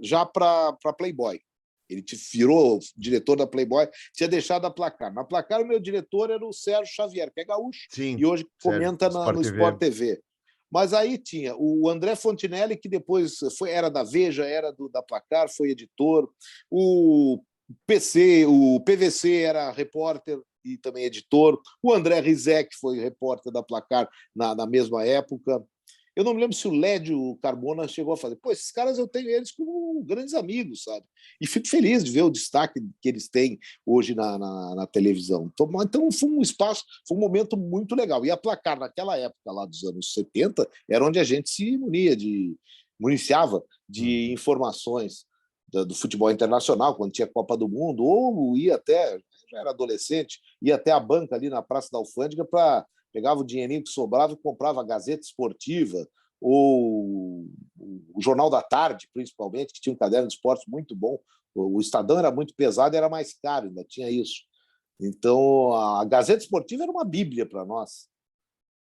já para Playboy. Ele virou diretor da Playboy, tinha deixado a Placar. Na Placar, o meu diretor era o Sérgio Xavier, que é gaúcho, Sim, e hoje Sérgio, comenta Sport no TV. Sport TV. Mas aí tinha o André Fontinelli, que depois era da Veja, era da Placar, foi editor. O PVC era repórter e também editor. O André Rizek foi repórter da Placar na mesma época. Eu não me lembro se o Lédio Carbona chegou a fazer. Pô, esses caras eu tenho eles como grandes amigos, sabe? E fico feliz de ver o destaque que eles têm hoje na televisão. Então foi um espaço, foi um momento muito legal. E a Placar, naquela época lá dos anos 70, era onde a gente se municiava de informações do futebol internacional, quando tinha Copa do Mundo, ou ia até, já era adolescente, ia até a banca ali na Praça da Alfândega para... Pegava o dinheirinho que sobrava e comprava a Gazeta Esportiva ou o Jornal da Tarde, principalmente, que tinha um caderno de esportes muito bom. O Estadão era muito pesado, era mais caro, ainda tinha isso. Então, a Gazeta Esportiva era uma bíblia para nós.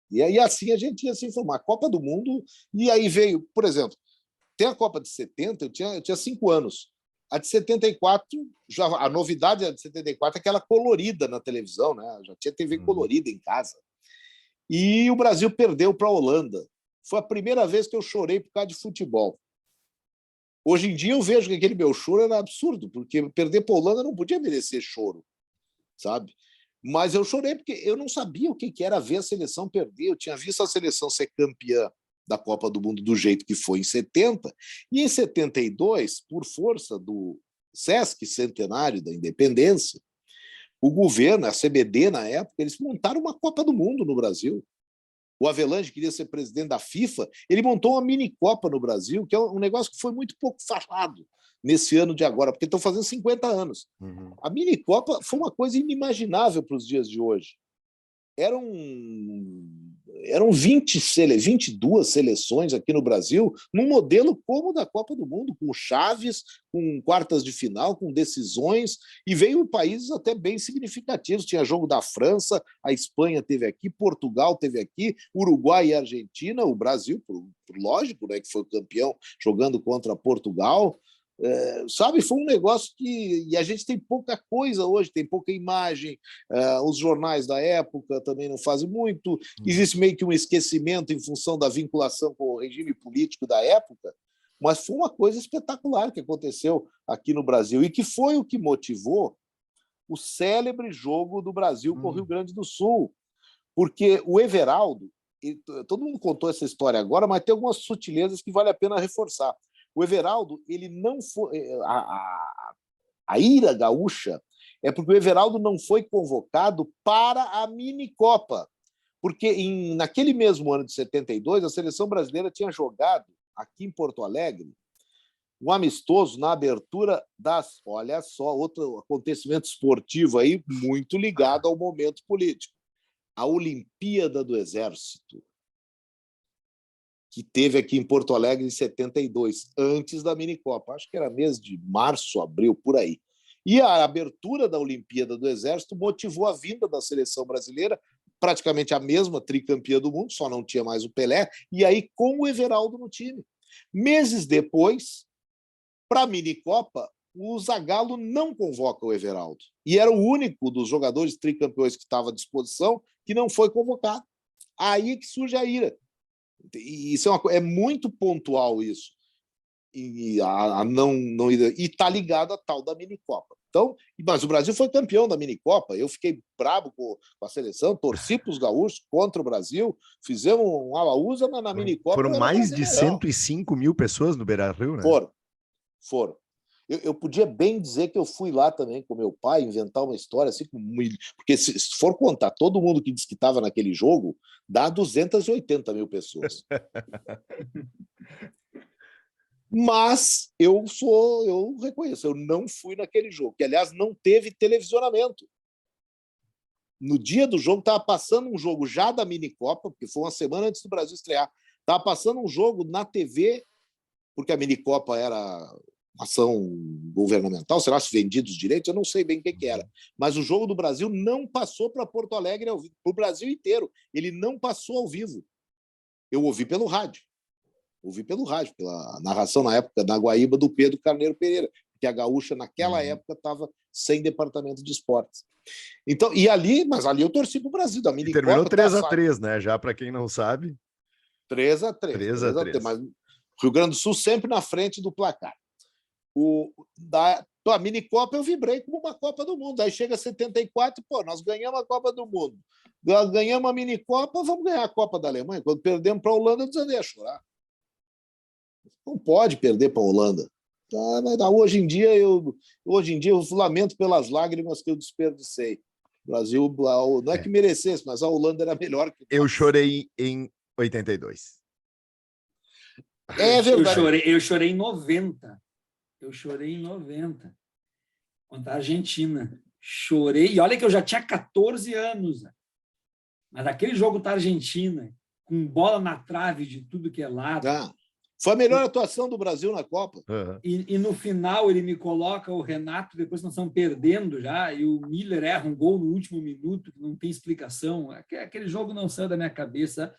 E aí, assim, a gente ia se informar. Copa do Mundo, e aí veio, por exemplo, tem a Copa de 70, eu tinha 5 anos. A de 74, a novidade da de 74 é aquela colorida na televisão, né? Já tinha TV colorida em casa. E o Brasil perdeu para a Holanda. Foi a primeira vez que eu chorei por causa de futebol. Hoje em dia eu vejo que aquele meu choro era absurdo, porque perder para a Holanda não podia merecer choro, sabe? Mas eu chorei porque eu não sabia o que era ver a seleção perder. Eu tinha visto a seleção ser campeã da Copa do Mundo do jeito que foi em 70, e em 72, por força do Sesc Centenário da Independência, o governo, a CBD na época, eles montaram uma Copa do Mundo no Brasil. O Avelange queria ser presidente da FIFA, ele montou uma mini-copa no Brasil, que é um negócio que foi muito pouco falado nesse ano de agora, porque estão fazendo 50 anos. A mini-copa foi uma coisa inimaginável para os dias de hoje. Eram 22 seleções aqui no Brasil, num modelo como o da Copa do Mundo, com chaves, com quartas de final, com decisões, e veio países até bem significativos. Tinha jogo da França, a Espanha teve aqui, Portugal teve aqui, Uruguai e Argentina, o Brasil, lógico, né, que foi campeão jogando contra Portugal. Sabe, foi um negócio e a gente tem pouca coisa hoje, tem pouca imagem, os jornais da época também não fazem muito, existe meio que um esquecimento em função da vinculação com o regime político da época, mas foi uma coisa espetacular que aconteceu aqui no Brasil e que foi o que motivou o célebre jogo do Brasil com o Rio Grande do Sul, porque o Everaldo, todo mundo contou essa história agora, mas tem algumas sutilezas que vale a pena reforçar. O Everaldo, ele não foi... A ira gaúcha é porque o Everaldo não foi convocado para a mini-copa, porque naquele mesmo ano de 72, a seleção brasileira tinha jogado aqui em Porto Alegre um amistoso na abertura das... Olha só, outro acontecimento esportivo aí muito ligado ao momento político. A Olimpíada do Exército, que teve aqui em Porto Alegre em 72, antes da minicopa. Acho que era mês de março, abril, por aí. E a abertura da Olimpíada do Exército motivou a vinda da seleção brasileira, praticamente a mesma tricampeã do mundo, só não tinha mais o Pelé, e aí com o Everaldo no time. Meses depois, para a minicopa, o Zagallo não convoca o Everaldo. E era o único dos jogadores tricampeões que estava à disposição que não foi convocado. Aí que surge a ira. E isso é muito pontual isso. E está ligado à tal da minicopa. Então, mas o Brasil foi campeão da minicopa. Eu fiquei bravo com a seleção, torci para os gaúchos contra o Brasil, fizemos um alaúza, mas na minicopa foram mais de 105 mil pessoas no Beira-Rio, né? Foram. Eu podia bem dizer que eu fui lá também com meu pai, inventar uma história assim, porque se for contar todo mundo que disse que estava naquele jogo, dá 280 mil pessoas. Mas eu reconheço, eu não fui naquele jogo, que aliás não teve televisionamento. No dia do jogo, estava passando um jogo já da Minicopa, porque foi uma semana antes do Brasil estrear. Estava passando um jogo na TV, porque a Minicopa era uma ação governamental, será se vendidos os direitos, eu não sei bem o que era. Mas o jogo do Brasil não passou para Porto Alegre ao vivo, para o Brasil inteiro. Ele não passou ao vivo. Eu ouvi pelo rádio. Pela narração, na época, da Guaíba, do Pedro Carneiro Pereira, porque a Gaúcha, naquela época, estava sem departamento de esportes. Então, mas ali eu torci para o Brasil. Da Minicopa, terminou 3-3, né? Já para quem não sabe. 3-3. Mas Rio Grande do Sul sempre na frente do placar. A Minicopa eu vibrei como uma Copa do Mundo. Aí chega 74, nós ganhamos a Copa do Mundo. Ganhamos a Minicopa, vamos ganhar a Copa da Alemanha. Quando perdemos para a Holanda, eu desandei a chorar. Não pode perder para a Holanda. Hoje em dia eu lamento pelas lágrimas que eu desperdicei. O Brasil não é que merecesse, mas a Holanda era melhor que eu chorei em 82. É verdade. Eu chorei em 90. Contra a Argentina. Chorei. E olha que eu já tinha 14 anos. Mas aquele jogo da Argentina, com bola na trave de tudo que é lado. Foi a melhor atuação do Brasil na Copa. E no final ele me coloca o Renato, depois nós estamos perdendo já, e o Miller erra um gol no último minuto, que não tem explicação. Aquele jogo não saiu da minha cabeça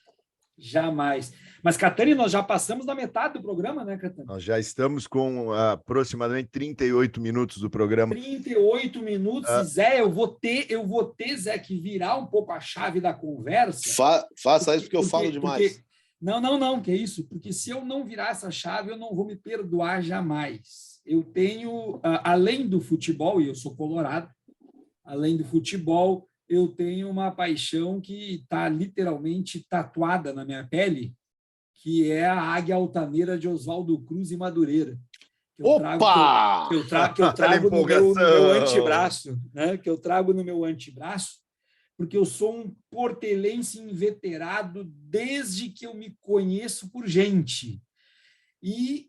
jamais. Mas, Catani, nós já passamos da metade do programa, né, Catani? Nós já estamos com aproximadamente 38 minutos do programa. 38 minutos, Zé, eu vou ter, Zé, que virar um pouco a chave da conversa. Faça isso, porque eu falo demais. Não, que é isso? Porque se eu não virar essa chave, eu não vou me perdoar jamais. Eu tenho, além do futebol, e eu sou colorado, além do futebol, eu tenho uma paixão que está literalmente tatuada na minha pele, que é a águia altaneira de Oswaldo Cruz e Madureira. Que eu trago no meu antebraço, né? Que eu trago no meu antebraço, porque eu sou um portelense inveterado desde que eu me conheço por gente. E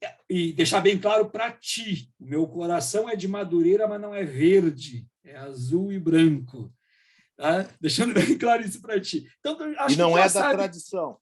deixar bem claro para ti, o meu coração é de Madureira, mas não é verde, é azul e branco. Tá? Deixando bem claro isso para ti. Então, acho e não que é da tradição.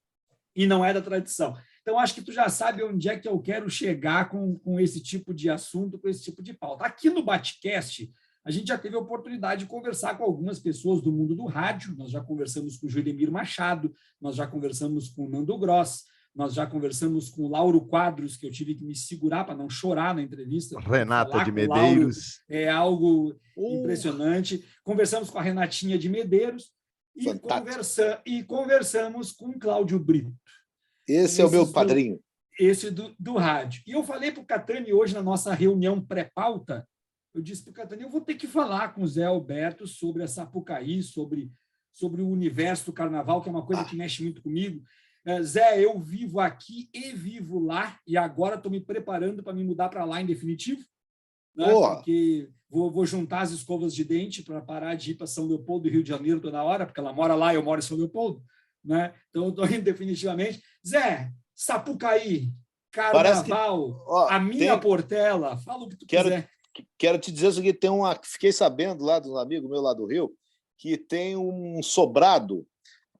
E não é da tradição. Então, acho que tu já sabe onde é que eu quero chegar com esse tipo de assunto, com esse tipo de pauta. Aqui no Batcast, a gente já teve a oportunidade de conversar com algumas pessoas do mundo do rádio. Nós já conversamos com o Juremir Machado, nós já conversamos com o Nando Gross, nós já conversamos com o Lauro Quadros, que eu tive que me segurar para não chorar na entrevista. Renata de Medeiros. É algo impressionante. Conversamos com a Renatinha de Medeiros e conversamos com o Cláudio Brito. Esse é o meu padrinho. Esse do rádio. E eu falei para o Catani hoje, na nossa reunião pré-pauta, eu disse para o Catani, eu vou ter que falar com o Zé Alberto sobre a Sapucaí, sobre o universo do carnaval, que é uma coisa que mexe muito comigo. Zé, eu vivo aqui e vivo lá, e agora estou me preparando para me mudar para lá em definitivo, né? Porque vou juntar as escovas de dente para parar de ir para São Leopoldo e Rio de Janeiro toda hora, porque ela mora lá e eu moro em São Leopoldo, né? Então, eu estou indo definitivamente. Zé, Sapucaí, carnaval, a minha Portela, fala o que tu quiser. Quero te dizer o seguinte, fiquei sabendo lá de um amigo meu lá do Rio, que tem um sobrado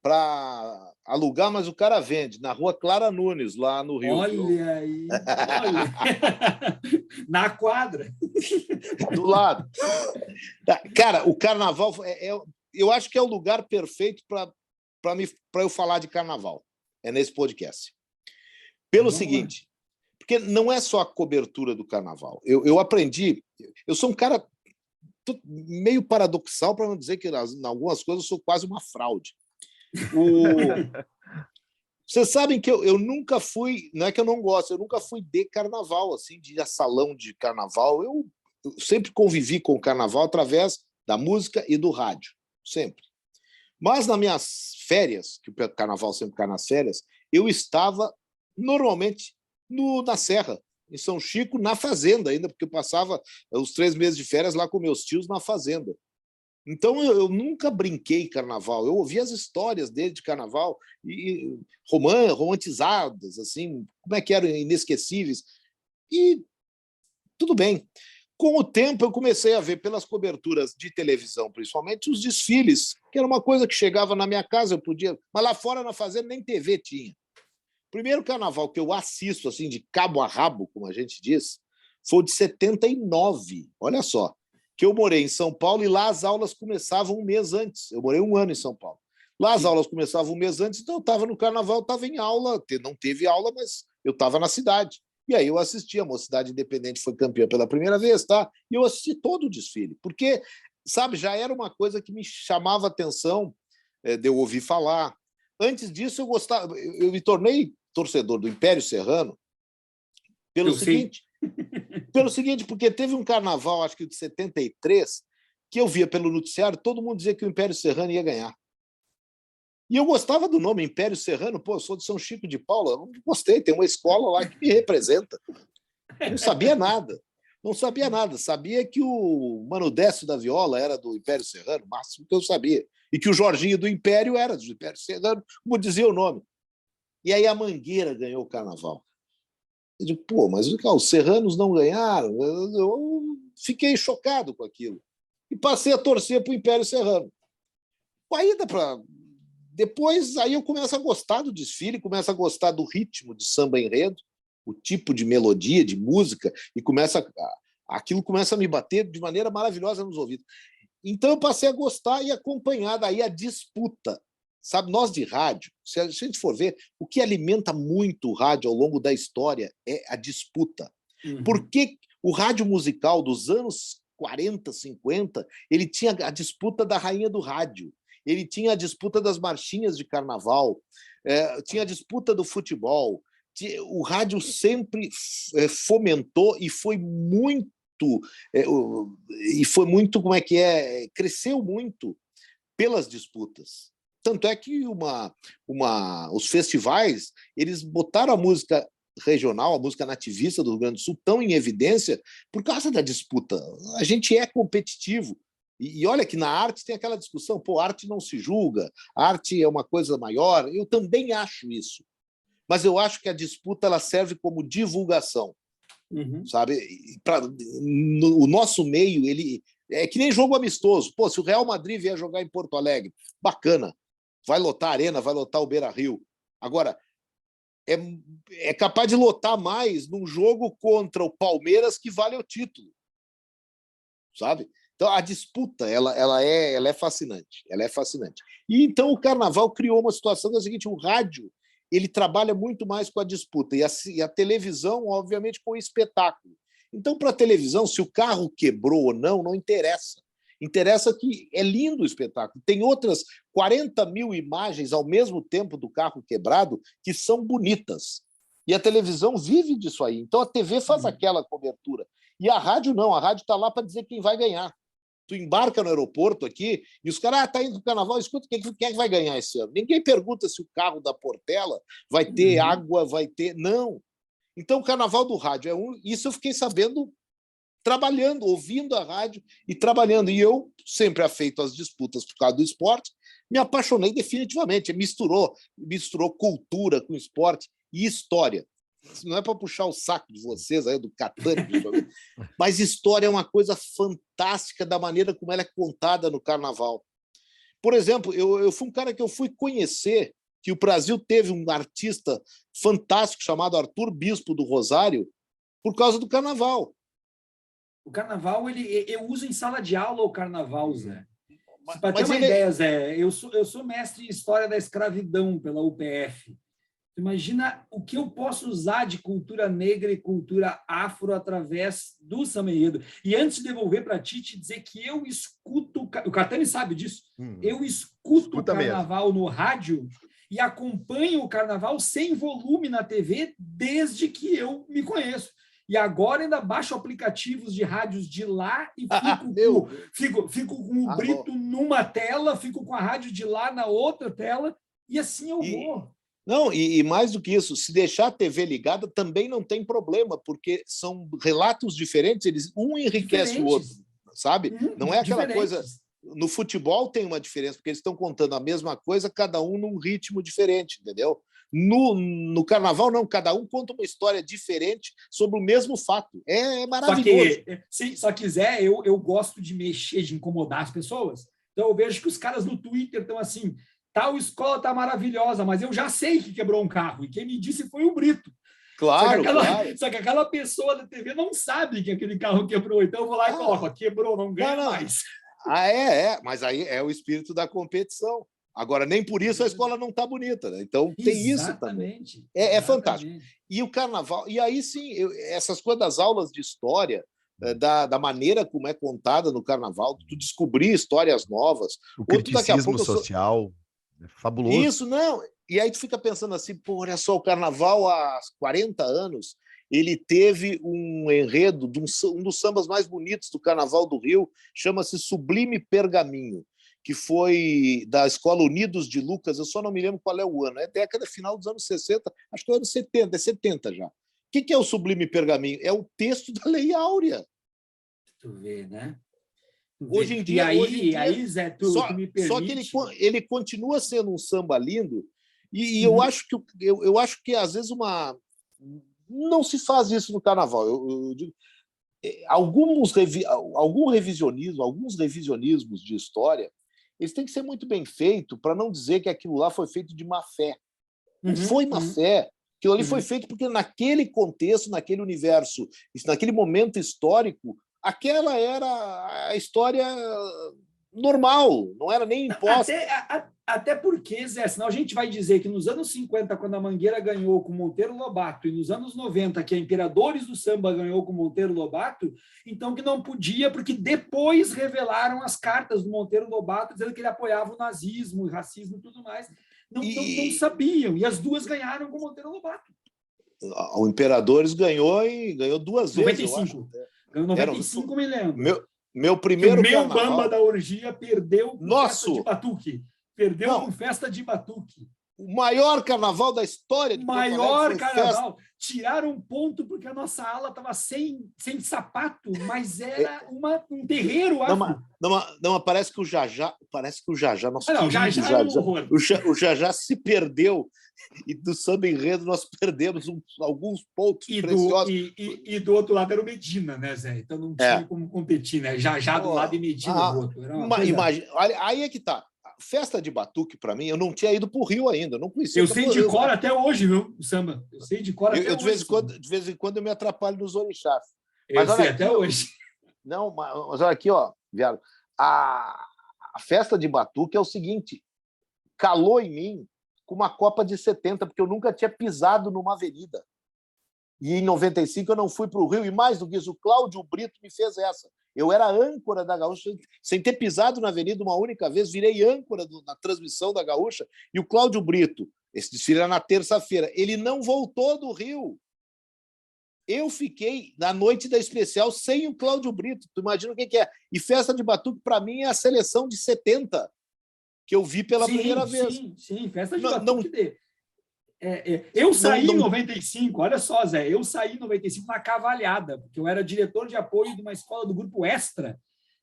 para alugar, mas o cara vende, na rua Clara Nunes, lá no Rio. Olha aí, olha. Na quadra. Do lado. Cara, o carnaval, eu acho que é o lugar perfeito para eu falar de carnaval, é nesse podcast. Pelo seguinte, porque não é só a cobertura do carnaval. Eu aprendi, eu sou um cara meio paradoxal, para não dizer que em algumas coisas eu sou quase uma fraude. Vocês sabem que eu nunca fui, não é que eu não gosto, eu nunca fui de carnaval, assim, de ir a salão de carnaval. Eu sempre convivi com o carnaval através da música e do rádio, sempre. Mas nas minhas férias, que o carnaval sempre cai nas férias, eu estava normalmente na Serra, em São Chico, na fazenda ainda, porque eu passava os 3 meses de férias lá com meus tios na fazenda. Então, eu nunca brinquei carnaval. Eu ouvi as histórias dele de carnaval, e romantizadas, assim, como é que eram, inesquecíveis. E tudo bem. Com o tempo, eu comecei a ver, pelas coberturas de televisão, principalmente, os desfiles, era uma coisa que chegava na minha casa, eu podia... Mas lá fora, na fazenda, nem TV tinha. O primeiro carnaval que eu assisto, assim, de cabo a rabo, como a gente diz, foi o de 79, olha só, que eu morei em São Paulo e lá as aulas começavam um mês antes. Eu morei 1 ano em São Paulo. Lá as aulas começavam um mês antes, então eu estava no carnaval, estava em aula, não teve aula, mas eu estava na cidade. E aí eu assisti, a Mocidade Independente foi campeã pela primeira vez, tá? E eu assisti todo o desfile, porque, sabe, já era uma coisa que me chamava a atenção de eu ouvir falar. Antes disso, eu gostava, eu me tornei torcedor do Império Serrano pelo seguinte, porque teve um carnaval, acho que de 73, que eu via pelo noticiário, todo mundo dizia que o Império Serrano ia ganhar. E eu gostava do nome Império Serrano, pô, eu sou de São Chico de Paula, eu gostei, tem uma escola lá que me representa. Não sabia nada, sabia que o Mano Décio da Viola era do Império Serrano, o máximo que eu sabia, e que o Jorginho do Império era do Império Serrano, como dizia o nome. E aí a Mangueira ganhou o carnaval. Eu digo, pô, mas os serranos não ganharam? Eu fiquei chocado com aquilo. E passei a torcer para o Império Serrano. Aí dá para... Depois, aí eu começo a gostar do desfile, começo a gostar do ritmo de samba enredo, o tipo de melodia, de música, e aquilo começa a me bater de maneira maravilhosa nos ouvidos. Então eu passei a gostar e acompanhar daí a disputa. Sabe, nós de rádio, se a gente for ver, o que alimenta muito o rádio ao longo da história é a disputa. Uhum. Porque o rádio musical dos anos 40, 50, ele tinha a disputa da rainha do rádio. Ele tinha a disputa das marchinhas de carnaval, tinha a disputa do futebol. O rádio sempre fomentou e foi muito, como é que é, cresceu muito pelas disputas. Tanto é que os festivais, eles botaram a música regional, a música nativista do Rio Grande do Sul, tão em evidência por causa da disputa. A gente é competitivo. E olha que na arte tem aquela discussão, pô, arte não se julga, arte é uma coisa maior. Eu também acho isso. Mas eu acho que a disputa ela serve como divulgação. Uhum. Sabe? O nosso meio, ele é que nem jogo amistoso. Pô, se o Real Madrid vier jogar em Porto Alegre, bacana. Vai lotar a Arena, vai lotar o Beira-Rio. Agora, é capaz de lotar mais num jogo contra o Palmeiras que vale o título. Sabe? Então, a disputa ela é fascinante. Ela é fascinante. E então o Carnaval criou uma situação que é a seguinte: o rádio ele trabalha muito mais com a disputa e a televisão, obviamente, com o espetáculo. Então, para a televisão, se o carro quebrou ou não interessa. Interessa que é lindo o espetáculo. Tem outras 40 mil imagens ao mesmo tempo do carro quebrado que são bonitas. E a televisão vive disso aí. Então, a TV faz aquela cobertura. E a rádio não. A rádio está lá para dizer quem vai ganhar. Tu embarca no aeroporto aqui e os caras, tá indo pro carnaval, escuta, quem é que vai ganhar esse ano? Ninguém pergunta se o carro da Portela vai ter água, vai ter... Não. Então, o carnaval do rádio isso eu fiquei sabendo trabalhando, ouvindo a rádio e trabalhando. E eu, sempre afeito às disputas por causa do esporte, me apaixonei definitivamente. Misturou cultura com esporte e história. Não é para puxar o saco de vocês, aí, do Catani, mas história é uma coisa fantástica da maneira como ela é contada no carnaval. Por exemplo, eu fui um cara que eu fui conhecer que o Brasil teve um artista fantástico chamado Arthur Bispo do Rosário por causa do carnaval. O carnaval, eu uso em sala de aula o carnaval, Zé. Para ter uma ideia, Zé, eu sou mestre em História da Escravidão pela UPF. Imagina o que eu posso usar de cultura negra e cultura afro através do samba enredo. E antes de devolver para ti, te dizer que eu escuto... O Catani sabe disso. Eu escuto o carnaval no rádio e acompanho o carnaval sem volume na TV desde que eu me conheço. E agora ainda baixo aplicativos de rádios de lá e fico com o Brito numa tela, fico com a rádio de lá na outra tela, e assim eu vou. Não, e mais do que isso, se deixar a TV ligada também não tem problema, porque são relatos diferentes, um enriquece o outro, sabe? Não é aquela coisa... No futebol tem uma diferença, porque eles estão contando a mesma coisa, cada um num ritmo diferente, entendeu? No carnaval, não, cada um conta uma história diferente sobre o mesmo fato. É maravilhoso. Só que Zé, eu gosto de mexer, de incomodar as pessoas. Então eu vejo que os caras no Twitter estão assim, tal escola tá maravilhosa, mas eu já sei que quebrou um carro, e quem me disse foi o Brito. Claro, Só que aquela pessoa da TV não sabe que aquele carro quebrou, então eu vou lá e coloco, quebrou, não ganha mais. Mas aí é o espírito da competição. Agora, nem por isso a escola não está bonita, né? Então tem isso também. É fantástico. E o carnaval, e aí sim, essas coisas das aulas de história, da maneira como é contada no carnaval, tu descobrir histórias novas. O criticismo social, é fabuloso. Isso, não. E aí tu fica pensando assim, pô, olha só, o carnaval há 40 anos, ele teve um enredo de um dos sambas mais bonitos do Carnaval do Rio, chama-se Sublime Pergaminho, que foi da Escola Unidos de Lucas, eu só não me lembro qual é o ano, é década final dos anos 60, acho que é anos 70, é 70 já. O que é o Sublime Pergaminho? É o texto da Lei Áurea. Tu vê, né? Hoje em dia, aí, Zé, tu me permite... Só que ele continua sendo um samba lindo, e eu acho que às vezes não se faz isso no carnaval. Eu digo, alguns revisionismos de história, eles têm que ser muito bem feitos para não dizer que aquilo lá foi feito de má fé. Não foi má fé. Aquilo ali foi feito porque naquele contexto, naquele universo, naquele momento histórico, aquela era a história normal, não era nem imposta. Até porque, Zé, senão a gente vai dizer que nos anos 50, quando a Mangueira ganhou com Monteiro Lobato, e nos anos 90, que a Imperadores do Samba ganhou com Monteiro Lobato, então que não podia, porque depois revelaram as cartas do Monteiro Lobato, dizendo que ele apoiava o nazismo, o racismo e tudo mais. Não sabiam, e as duas ganharam com Monteiro Lobato. O Imperadores ganhou duas 95. vezes, eu acho. Ganhou 95, me lembro. Meu primeiro carnaval... Bamba da Orgia perdeu com festa de batuque. Perdeu com festa de batuque. O maior carnaval da história de Porto Alegre. Maior carnaval. Tiraram um ponto porque a nossa ala estava sem sapato, mas era um terreiro. Não, parece que o Jajá, nosso o Jajá se perdeu, e do samba enredo nós perdemos alguns pontos preciosos. E do outro lado era o Medina, né, Zé? Então não tinha como competir, né? Jajá do lado e Medina do outro. Imagina, olha, aí é que tá. Festa de batuque, para mim, eu não tinha ido para o Rio ainda, não conhecia. Eu sei de cor até hoje, viu, o samba. Eu sei de cor até hoje. De vez em quando eu me atrapalho nos orixás. Mas sei até hoje. Não, mas olha aqui, ó, Viado. A festa de batuque é o seguinte, calou em mim com uma Copa de 70, porque eu nunca tinha pisado numa avenida. E em 95 eu não fui para o Rio, e mais do que isso, o Cláudio Brito me fez essa. Eu era âncora da Gaúcha, sem ter pisado na avenida uma única vez, virei âncora na transmissão da Gaúcha, e o Cláudio Brito, esse desfile era na terça-feira, ele não voltou do Rio. Eu fiquei na noite da especial sem o Cláudio Brito, tu imagina o que é. E festa de batuque, para mim, é a seleção de 70, que eu vi pela primeira vez. Sim, festa de batuque. Eu saí em 95, olha só, Zé, eu saí em 95 na Cavalhada, porque eu era diretor de apoio de uma escola do Grupo Extra,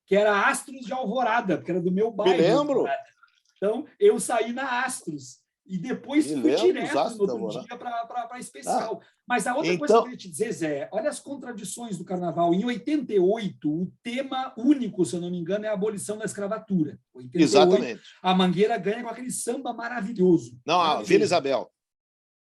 que era Astros de Alvorada, porque era do meu bairro. Me lembro. Então, eu saí na Astros, e depois fui direto no outro dia para a especial. Mas a outra coisa que eu queria te dizer, Zé, olha as contradições do carnaval. Em 88, o tema único, se eu não me engano, é a abolição da escravatura. 88, exatamente. A Mangueira ganha com aquele samba maravilhoso. Não, a Vila Isabel.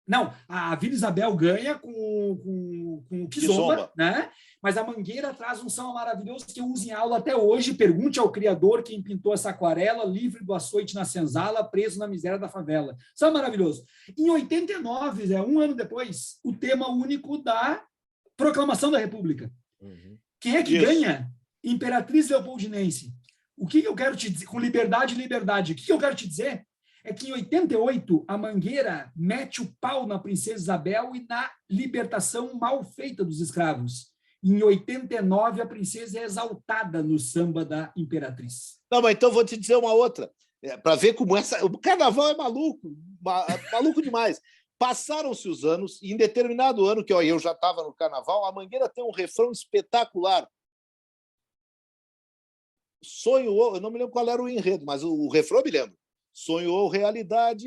Não, a Vila Isabel ganha com o Kizomba, né? Mas a Mangueira traz um samba maravilhoso que eu uso em aula até hoje. Pergunte ao criador quem pintou essa aquarela, livre do açoite na senzala, preso na miséria da favela. Samba maravilhoso. Em 89, um ano depois, o tema único da Proclamação da República. Quem é que ganha? Imperatriz Leopoldinense. O que eu quero te dizer? Com liberdade e liberdade. O que eu quero te dizer? É que em 88, a Mangueira mete o pau na Princesa Isabel e na libertação mal feita dos escravos. Em 89, a princesa é exaltada no samba da Imperatriz. Não, mas então vou te dizer uma outra, para ver como o carnaval é maluco, maluco demais. Passaram-se os anos, e em determinado ano, que eu já estava no carnaval, a Mangueira tem um refrão espetacular. Sonhou, eu não me lembro qual era o enredo, mas o refrão eu me lembro. Sonhou realidade,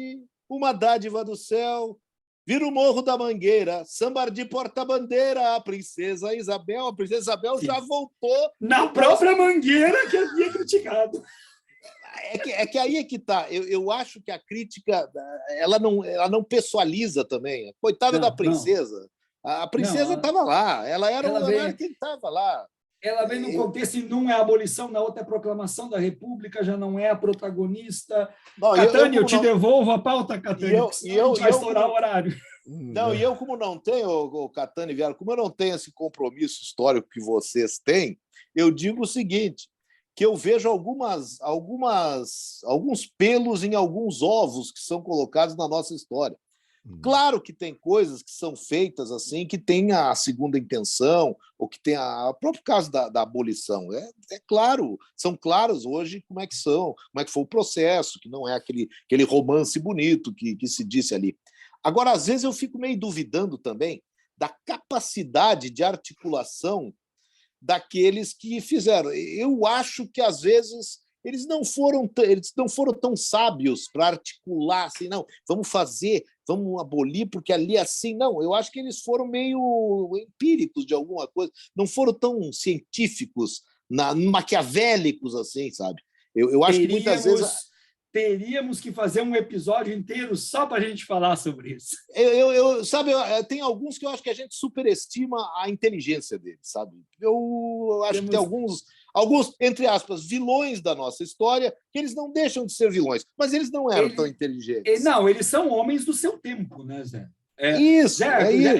uma dádiva do céu, vira o Morro da Mangueira, samba de porta-bandeira, a Princesa Isabel já voltou. Na própria Mangueira que havia criticado. É que aí é que está. Eu acho que a crítica ela não pessoaliza também. Coitada da Não, princesa. A princesa não. estava lá. Ela Ela era vem, quem estava lá. ela vem no contexto, e num é a abolição, na outra é a proclamação da República, já não é a protagonista. Não, Catani, eu como te não, devolvo a pauta, Catani, porque e senão a gente vai eu estourar o como horário. não, e eu como não tenho, o Catani e Viário, como eu não tenho esse compromisso histórico que vocês têm, eu digo o seguinte, que eu vejo alguns pelos em alguns ovos que são colocados na nossa história. Claro que tem coisas que são feitas assim, que tem a segunda intenção, ou que tem o próprio caso da abolição. É claro, são claros hoje como é que são, como é que foi o processo, que não é aquele romance bonito que se disse ali. Agora, às vezes, eu fico meio duvidando também da capacidade de articulação daqueles que fizeram. Eu acho que, às vezes, eles não foram tão sábios para articular assim, não, vamos fazer, vamos abolir, porque ali é assim. Não, eu acho que eles foram meio empíricos de alguma coisa, não foram tão científicos, maquiavélicos assim, sabe? Eu acho que muitas vezes... Teríamos que fazer um episódio inteiro só para a gente falar sobre isso. Sabe, tem alguns que eu acho que a gente superestima a inteligência deles, sabe? Eu acho que tem alguns, entre aspas, vilões da nossa história, que eles não deixam de ser vilões, mas eles não eram tão inteligentes. Não, eles são homens do seu tempo, né, Zé? Isso.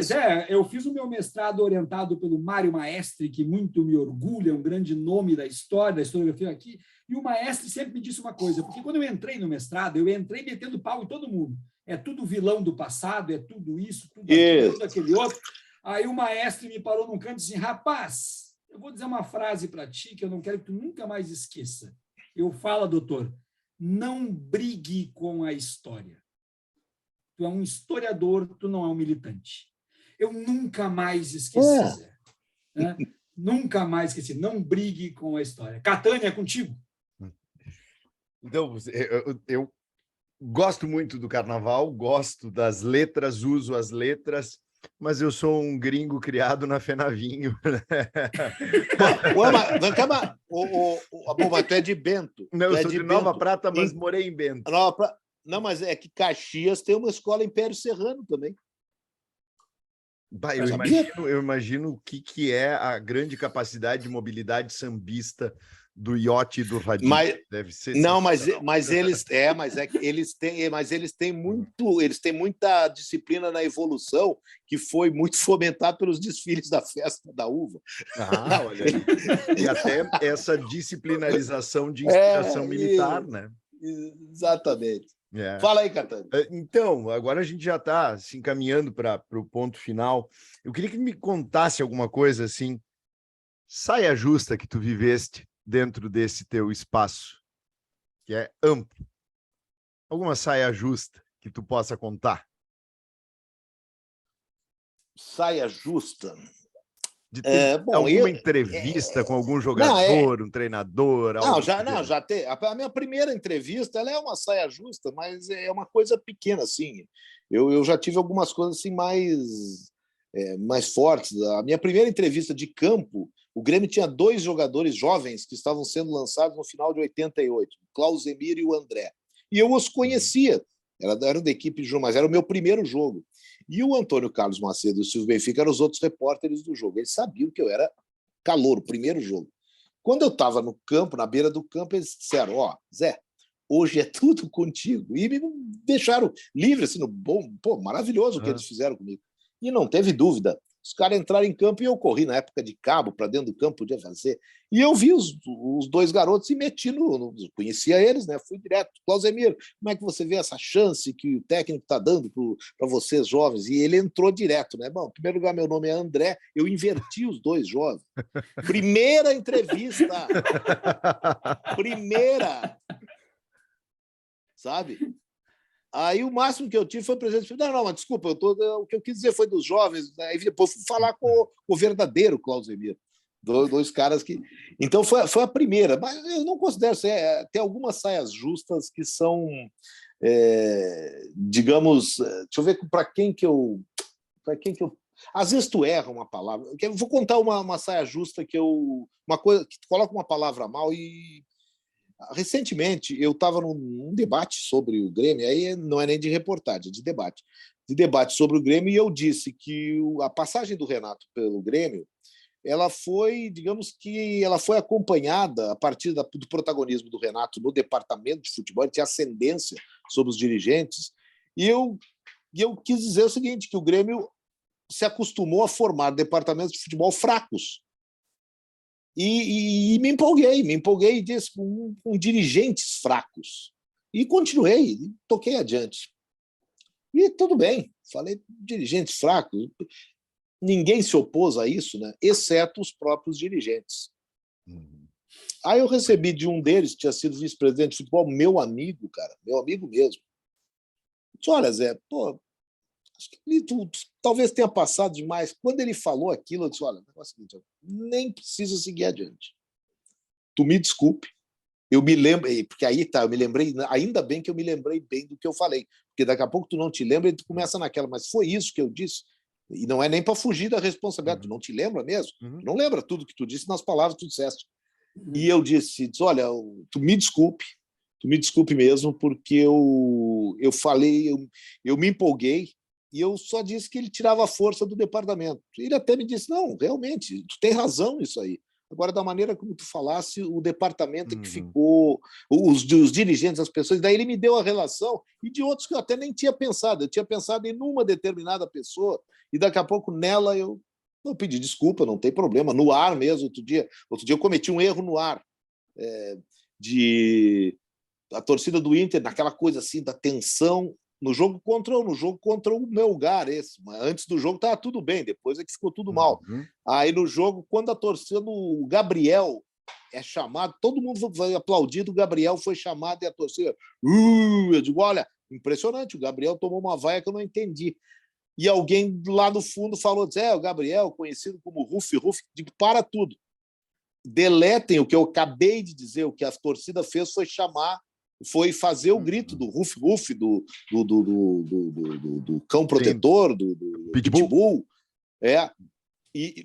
Zé, eu fiz o meu mestrado orientado pelo Mário Maestri, que muito me orgulha, é um grande nome da história, da historiografia aqui, e o Maestri sempre me disse uma coisa, porque quando eu entrei no mestrado, eu entrei metendo pau em todo mundo. É tudo vilão do passado, é tudo isso, tudo aquilo, tudo aquele outro. Aí o Maestri me parou num canto e disse, rapaz, eu vou dizer uma frase para ti que eu não quero que tu nunca mais esqueça. Eu falo, doutor, não brigue com a história. Tu é um historiador, tu não é um militante. Eu nunca mais esqueci, Zé. Né? Nunca mais esqueci. Não brigue com a história. Catani, é contigo. Então, eu gosto muito do carnaval, gosto das letras, uso as letras, mas eu sou um gringo criado na Fenavinho. Mas tu é de Bento. Não, eu sou de Nova Bento. Prata, mas morei em Bento. Não, mas é que Caxias tem uma escola Império Serrano também. Bah, eu imagino o que é a grande capacidade de mobilidade sambista do iote e do radinho. Deve ser. Não, mas eles têm muita disciplina na evolução, que foi muito fomentada pelos desfiles da festa da uva. Ah, olha aí. E até essa disciplinarização de inspiração militar, né? Exatamente. Fala aí, Catani. Então, agora a gente já está se encaminhando para o ponto final. Eu queria que me contasse alguma coisa assim, saia justa que tu viveste dentro desse teu espaço, que é amplo. Alguma saia justa que tu possa contar? Saia justa? De ter alguma entrevista com algum jogador, um treinador? Já tem. A minha primeira entrevista, ela é uma saia justa, mas é uma coisa pequena, assim. Eu já tive algumas coisas assim mais fortes. A minha primeira entrevista de campo, o Grêmio tinha 2 jogadores jovens que estavam sendo lançados no final de 88, o Clausemir e o André. E eu os conhecia, eram da equipe de jogo, mas era o meu primeiro jogo. E o Antônio Carlos Macedo e o Silvio Benfica eram os outros repórteres do jogo. Eles sabiam que eu era calouro, primeiro jogo. Quando eu estava no campo, na beira do campo, eles disseram, Zé, hoje é tudo contigo. E me deixaram livre, assim, maravilhoso o que eles fizeram comigo. E não teve dúvida. Os caras entraram em campo e eu corri na época de cabo para dentro do campo, podia fazer. E eu vi os 2 garotos e meti conhecia eles, né? Fui direto. Clausemir, como é que você vê essa chance que o técnico está dando para vocês jovens? E ele entrou direto, né? Bom, em primeiro lugar, meu nome é André, eu inverti os 2 jovens. Primeira entrevista. Primeira. Sabe? Aí o máximo que eu tive foi presente. Não, mas desculpa, o que eu quis dizer foi dos jovens. Aí depois fui falar com o verdadeiro Clausemir. 2 caras que. Então foi a primeira, mas eu não considero. Tem algumas saias justas que são, digamos. Deixa eu ver para quem que eu. Às vezes tu erra uma palavra. Eu vou contar uma saia justa uma coisa que tu coloca uma palavra mal e Recentemente, eu estava num debate sobre o Grêmio, aí não é nem de reportagem, é de debate sobre o Grêmio, e eu disse que a passagem do Renato pelo Grêmio, ela foi, digamos que ela foi acompanhada a partir do protagonismo do Renato no departamento de futebol, ele tinha ascendência sobre os dirigentes, e eu quis dizer o seguinte, que o Grêmio se acostumou a formar departamentos de futebol fracos. E me empolguei disso, com dirigentes fracos. E continuei, toquei adiante. E tudo bem, falei dirigentes fracos. Ninguém se opôs a isso, né? Exceto os próprios dirigentes. Aí eu recebi de um deles, que tinha sido vice-presidente de futebol, meu amigo, cara, meu amigo mesmo. Disse, olha, Zé, pô, acho que tu talvez tenha passado demais. Quando ele falou aquilo, eu disse, olha, nem precisa seguir adiante. Tu me desculpe. Eu me lembro, porque aí tá, eu me lembrei, ainda bem que eu me lembrei bem do que eu falei, porque daqui a pouco tu não te lembra e tu começa naquela, mas foi isso que eu disse, e não é nem para fugir da responsabilidade, tu não te lembra mesmo? Tu não lembra tudo que tu disse nas palavras que tu disseste. E eu disse, olha, tu me desculpe mesmo, porque eu falei, eu me empolguei, e eu só disse que ele tirava a força do departamento. Ele até me disse, não, realmente, tu tem razão nisso aí. Agora, da maneira como tu falasse, o departamento é que ficou, os dirigentes, as pessoas, daí ele me deu a relação, e de outros que eu até nem tinha pensado. Eu tinha pensado em uma determinada pessoa, e daqui a pouco nela eu pedi desculpa, não tem problema. No ar mesmo, outro dia eu cometi um erro no ar, a torcida do Inter, naquela coisa assim, da tensão, no jogo contra o Melgar, mas antes do jogo estava tudo bem, depois é que ficou tudo mal. Aí no jogo, quando a torcida do Gabriel é chamado, todo mundo vai aplaudido, o Gabriel foi chamado e a torcida, eu digo, olha, impressionante, o Gabriel tomou uma vaia que eu não entendi. E alguém lá no fundo falou, o Gabriel, conhecido como Rufi, digo, para tudo. Deletem o que eu acabei de dizer, o que a torcida fez foi fazer o grito do Ruf, do cão protetor, do Pitbull.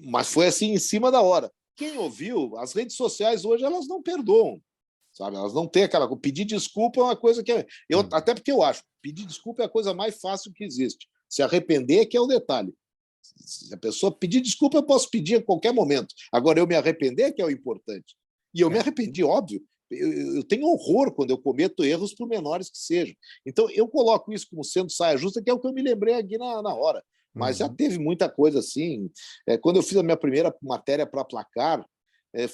Mas foi assim em cima da hora. Quem ouviu, as redes sociais hoje, elas não perdoam, sabe? Elas não têm aquela... Pedir desculpa é uma coisa que... Até porque eu acho, pedir desculpa é a coisa mais fácil que existe. Se arrepender é que é o detalhe. Se a pessoa pedir desculpa, eu posso pedir a qualquer momento. Agora, eu me arrepender é que é o importante. E eu me arrependi, óbvio. Eu tenho horror quando eu cometo erros, por menores que sejam. Então, eu coloco isso como sendo saia justa, que é o que eu me lembrei aqui na hora. Mas já teve muita coisa assim. Quando eu fiz a minha primeira matéria para Placar,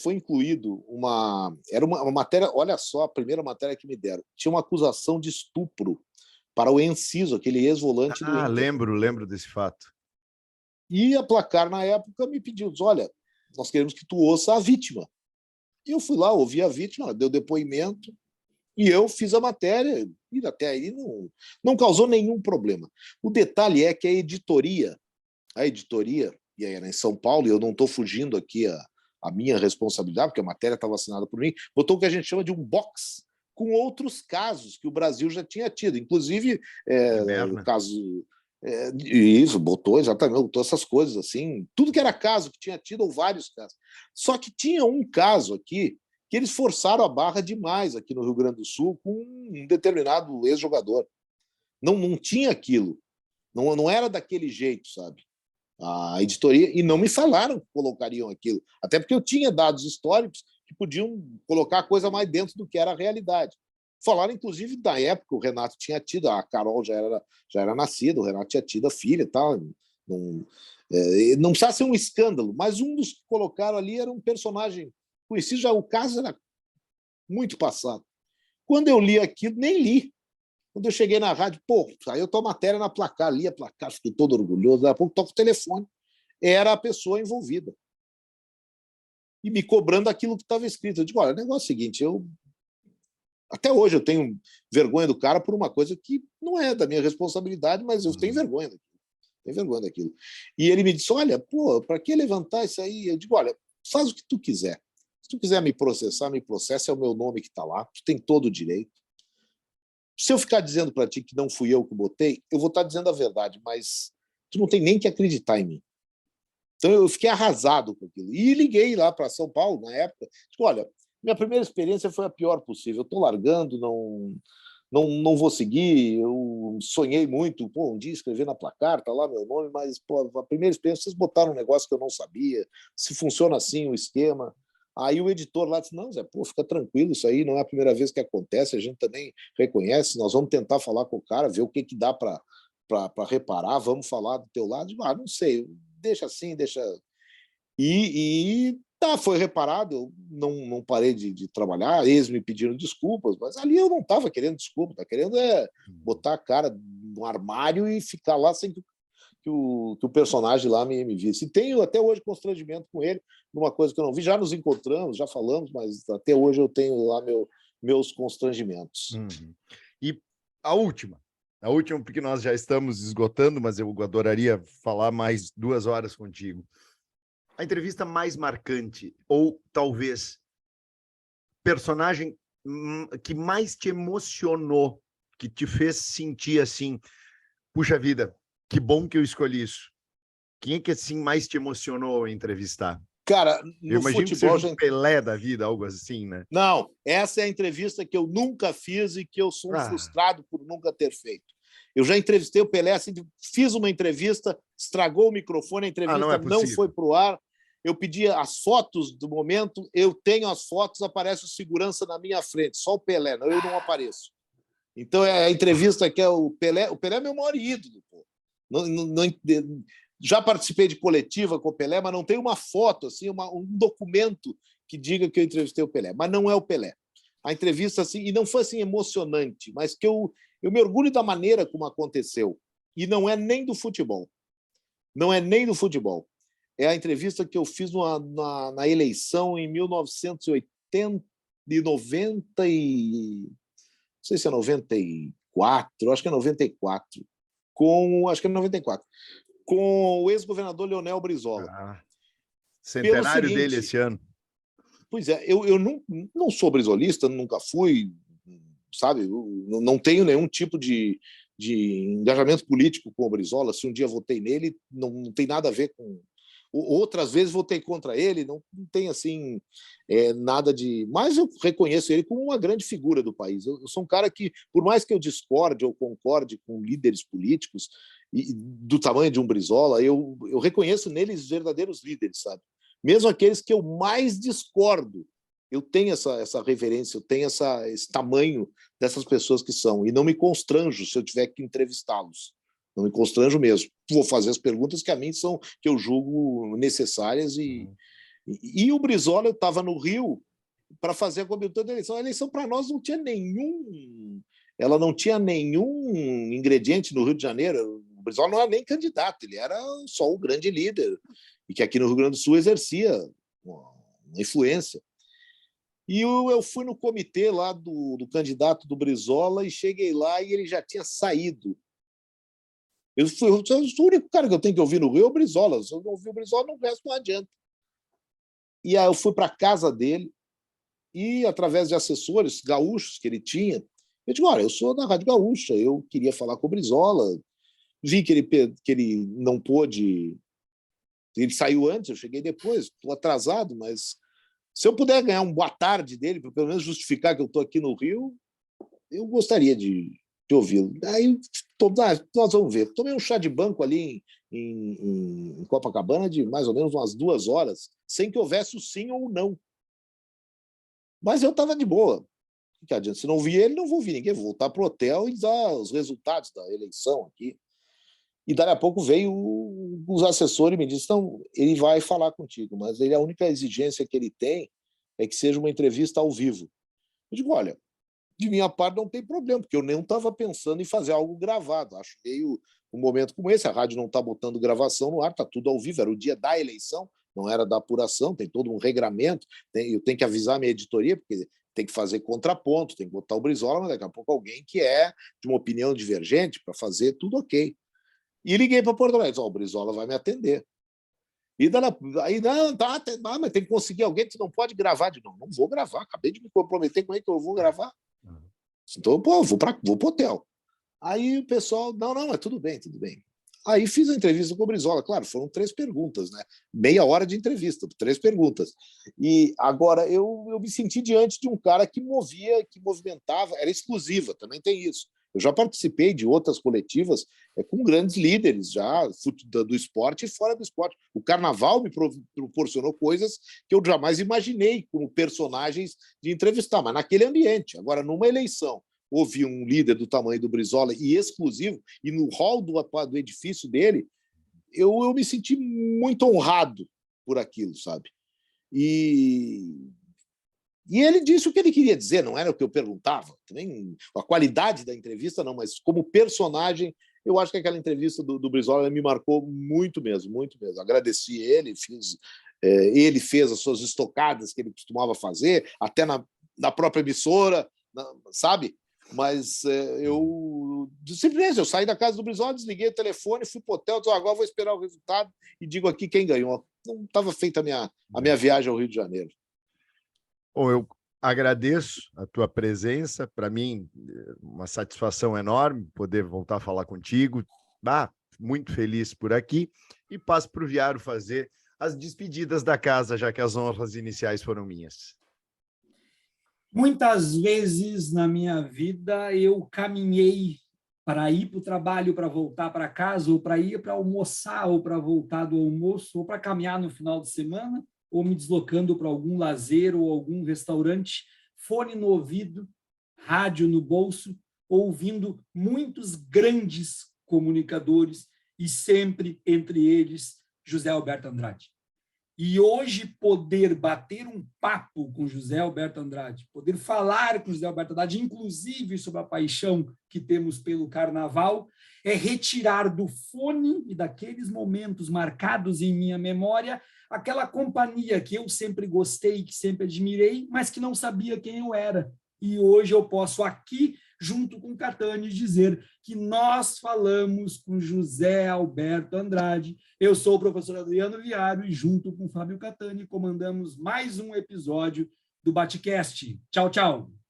foi incluído era uma matéria, olha só, a primeira matéria que me deram. Tinha uma acusação de estupro para o Enciso, aquele ex-volante do Inter. Lembro desse fato. E a Placar, na época, me pediu, olha, nós queremos que tu ouça a vítima. E eu fui lá, ouvi a vítima, deu depoimento, e eu fiz a matéria, e até aí não causou nenhum problema. O detalhe é que a editoria, e aí era em São Paulo, e eu não estou fugindo aqui a minha responsabilidade, porque a matéria estava assinada por mim, botou o que a gente chama de um box, com outros casos que o Brasil já tinha tido, inclusive o caso... Isso, botou essas coisas assim, tudo que era caso que tinha tido, ou vários casos. Só que tinha um caso aqui que eles forçaram a barra demais aqui no Rio Grande do Sul com um determinado ex-jogador. Não tinha aquilo, não era daquele jeito, sabe? A editoria, e não me falaram que colocariam aquilo, até porque eu tinha dados históricos que podiam colocar a coisa mais dentro do que era a realidade. Falaram, inclusive, da época, o Renato tinha tido, a Carol já era nascida, o Renato tinha tido a filha e tal. Não precisava ser um escândalo, mas um dos que colocaram ali era um personagem conhecido, já o caso era muito passado. Quando eu li aquilo, nem li. Quando eu cheguei na rádio, aí eu tô matéria na Placar, li a Placar, fiquei todo orgulhoso, daqui a pouco toco o telefone, era a pessoa envolvida. E me cobrando aquilo que estava escrito. Eu digo, olha, o negócio é o seguinte, até hoje eu tenho vergonha do cara por uma coisa que não é da minha responsabilidade, mas eu tenho vergonha daquilo. E ele me disse, olha, para que levantar isso aí? Eu digo, olha, faz o que tu quiser. Se tu quiser me processar, me processa, é o meu nome que está lá, tu tem todo o direito. Se eu ficar dizendo para ti que não fui eu que botei, eu vou estar dizendo a verdade, mas tu não tem nem que acreditar em mim. Então eu fiquei arrasado com aquilo. E liguei lá para São Paulo, na época, digo, olha, Minha primeira experiência foi a pior possível. Estou largando, não vou seguir. Eu sonhei muito, um dia escrever na placar, tá lá meu nome, mas a primeira experiência, vocês botaram um negócio que eu não sabia, se funciona assim o esquema. Aí o editor lá disse, não, Zé, fica tranquilo, isso aí não é a primeira vez que acontece, a gente também reconhece, nós vamos tentar falar com o cara, ver o que dá para reparar, vamos falar do teu lado. Não sei, deixa assim, deixa... foi reparado, eu não parei de trabalhar, eles me pediram desculpas, mas ali eu não estava querendo desculpa, estava querendo botar a cara no armário e ficar lá sem que o personagem lá me visse. E tenho até hoje constrangimento com ele, numa coisa que eu não vi, já nos encontramos, já falamos, mas até hoje eu tenho lá meus constrangimentos. E a última, porque nós já estamos esgotando, mas eu adoraria falar mais 2 horas contigo. A entrevista mais marcante, ou talvez personagem que mais te emocionou, que te fez sentir assim, puxa vida, que bom que eu escolhi isso. Quem é que assim mais te emocionou ao entrevistar? Cara, eu imagino futebol, que seja um Pelé da vida, algo assim, né? Não, essa é a entrevista que eu nunca fiz e que eu sou frustrado por nunca ter feito. Eu já entrevistei o Pelé, assim, fiz uma entrevista, estragou o microfone, a entrevista não foi para o ar. Eu pedi as fotos do momento, eu tenho as fotos, aparece o segurança na minha frente, só o Pelé, eu não apareço. Então, é a entrevista que é o Pelé é meu maior ídolo. Pô. Já participei de coletiva com o Pelé, mas não tem uma foto, assim, um documento que diga que eu entrevistei o Pelé. Mas não é o Pelé. A entrevista, assim, e não foi assim emocionante, mas que eu me orgulho da maneira como aconteceu. E não é nem do futebol. Não é nem do futebol. É a entrevista que eu fiz na eleição em 1980 e 90 não sei se é 94, acho que é 94, acho que é 94, com o ex-governador Leonel Brizola. Centenário dele esse ano. Pois é, eu não sou brizolista, nunca fui, sabe? Eu não tenho nenhum tipo de engajamento político com o Brizola. Se um dia votei nele, não tem nada a ver com... Outras vezes votei contra ele, não tem assim nada de... Mas eu reconheço ele como uma grande figura do país. Eu sou um cara que, por mais que eu discorde ou concorde com líderes políticos e do tamanho de um Brizola, eu reconheço neles verdadeiros líderes, sabe? Mesmo aqueles que eu mais discordo, eu tenho essa reverência, eu tenho esse tamanho dessas pessoas que são, e não me constranjo se eu tiver que entrevistá-los. Não me constranjo mesmo. Vou fazer as perguntas que a mim são, que eu julgo necessárias. E o Brizola, eu estava no Rio para fazer a cobertura da eleição. A eleição, para nós, não tinha nenhum... Ela não tinha nenhum ingrediente no Rio de Janeiro. O Brizola não era nem candidato, ele era só o grande líder. E que aqui no Rio Grande do Sul exercia uma influência. E eu fui no comitê lá do candidato do Brizola e cheguei lá e ele já tinha saído. Eu o único cara que eu tenho que ouvir no Rio é o Brizola. Se eu não ouvir o Brizola, o resto não adianta. E aí eu fui para a casa dele e, através de assessores gaúchos que ele tinha, eu digo, olha, eu sou da Rádio Gaúcha, eu queria falar com o Brizola. Vi que ele não pôde... Ele saiu antes, eu cheguei depois, estou atrasado, mas se eu puder ganhar boa tarde dele, para pelo menos justificar que eu estou aqui no Rio, eu gostaria de ouvi-lo. Aí nós vamos ver. Tomei um chá de banco ali em Copacabana de mais ou menos umas 2 horas, sem que houvesse o sim ou o não. Mas eu estava de boa. O que adianta? Se não vi ele, não vou ouvir ninguém. Vou voltar para o hotel e dar os resultados da eleição aqui. E dali a pouco veio os assessores e me disseram, não, ele vai falar contigo, mas a única exigência que ele tem é que seja uma entrevista ao vivo. Eu digo, olha, de minha parte não tem problema, porque eu nem estava pensando em fazer algo gravado. Acho meio um momento como esse, a rádio não está botando gravação no ar, está tudo ao vivo, era o dia da eleição, não era da apuração, tem todo um regramento, eu tenho que avisar a minha editoria, porque tem que fazer contraponto, tem que botar o Brizola, mas daqui a pouco alguém que é de uma opinião divergente para fazer tudo ok. E liguei para Porto Alegre, o Brizola vai me atender. E aí, mas tem que conseguir alguém que não pode gravar de novo. Não vou gravar, acabei de me comprometer, como é que eu vou gravar? Então, vou para o hotel. Aí o pessoal, não, mas tudo bem. Aí fiz a entrevista com o Brizola. Claro, foram 3 perguntas, né? Meia hora de entrevista, 3 perguntas. E agora eu me senti diante de um cara que movimentava, era exclusiva, também tem isso. Eu já participei de outras coletivas com grandes líderes já do esporte e fora do esporte. O Carnaval me proporcionou coisas que eu jamais imaginei como personagens de entrevistar, mas naquele ambiente. Agora, numa eleição, houve um líder do tamanho do Brizola e exclusivo, e no hall do edifício dele, eu me senti muito honrado por aquilo, sabe? E ele disse o que ele queria dizer, não era o que eu perguntava. Também a qualidade da entrevista, não, mas como personagem, eu acho que aquela entrevista do Brizola me marcou muito mesmo, muito mesmo. Agradeci ele, ele fez as suas estocadas que ele costumava fazer, até na própria emissora, sabe? Mas de surpresa, eu saí da casa do Brizola, desliguei o telefone, fui para o hotel, agora vou esperar o resultado e digo aqui quem ganhou. Não estava feita a minha viagem ao Rio de Janeiro. Bom, eu agradeço a tua presença. Para mim, uma satisfação enorme poder voltar a falar contigo. Muito feliz por aqui. E passo para o Viaro fazer as despedidas da casa, já que as honras iniciais foram minhas. Muitas vezes na minha vida eu caminhei para ir para o trabalho, para voltar para casa, ou para ir para almoçar, ou para voltar do almoço, ou para caminhar no final de semana, ou me deslocando para algum lazer ou algum restaurante, fone no ouvido, rádio no bolso, ouvindo muitos grandes comunicadores e sempre entre eles José Alberto Andrade. E hoje poder bater um papo com José Alberto Andrade, poder falar com José Alberto Andrade, inclusive sobre a paixão que temos pelo carnaval, é retirar do fone e daqueles momentos marcados em minha memória aquela companhia que eu sempre gostei, que sempre admirei, mas que não sabia quem eu era. E hoje eu posso aqui, junto com Catani, dizer que nós falamos com José Alberto Andrade. Eu sou o professor Adriano Viário e, junto com Fábio Catani, comandamos mais um episódio do Batecast. Tchau, tchau!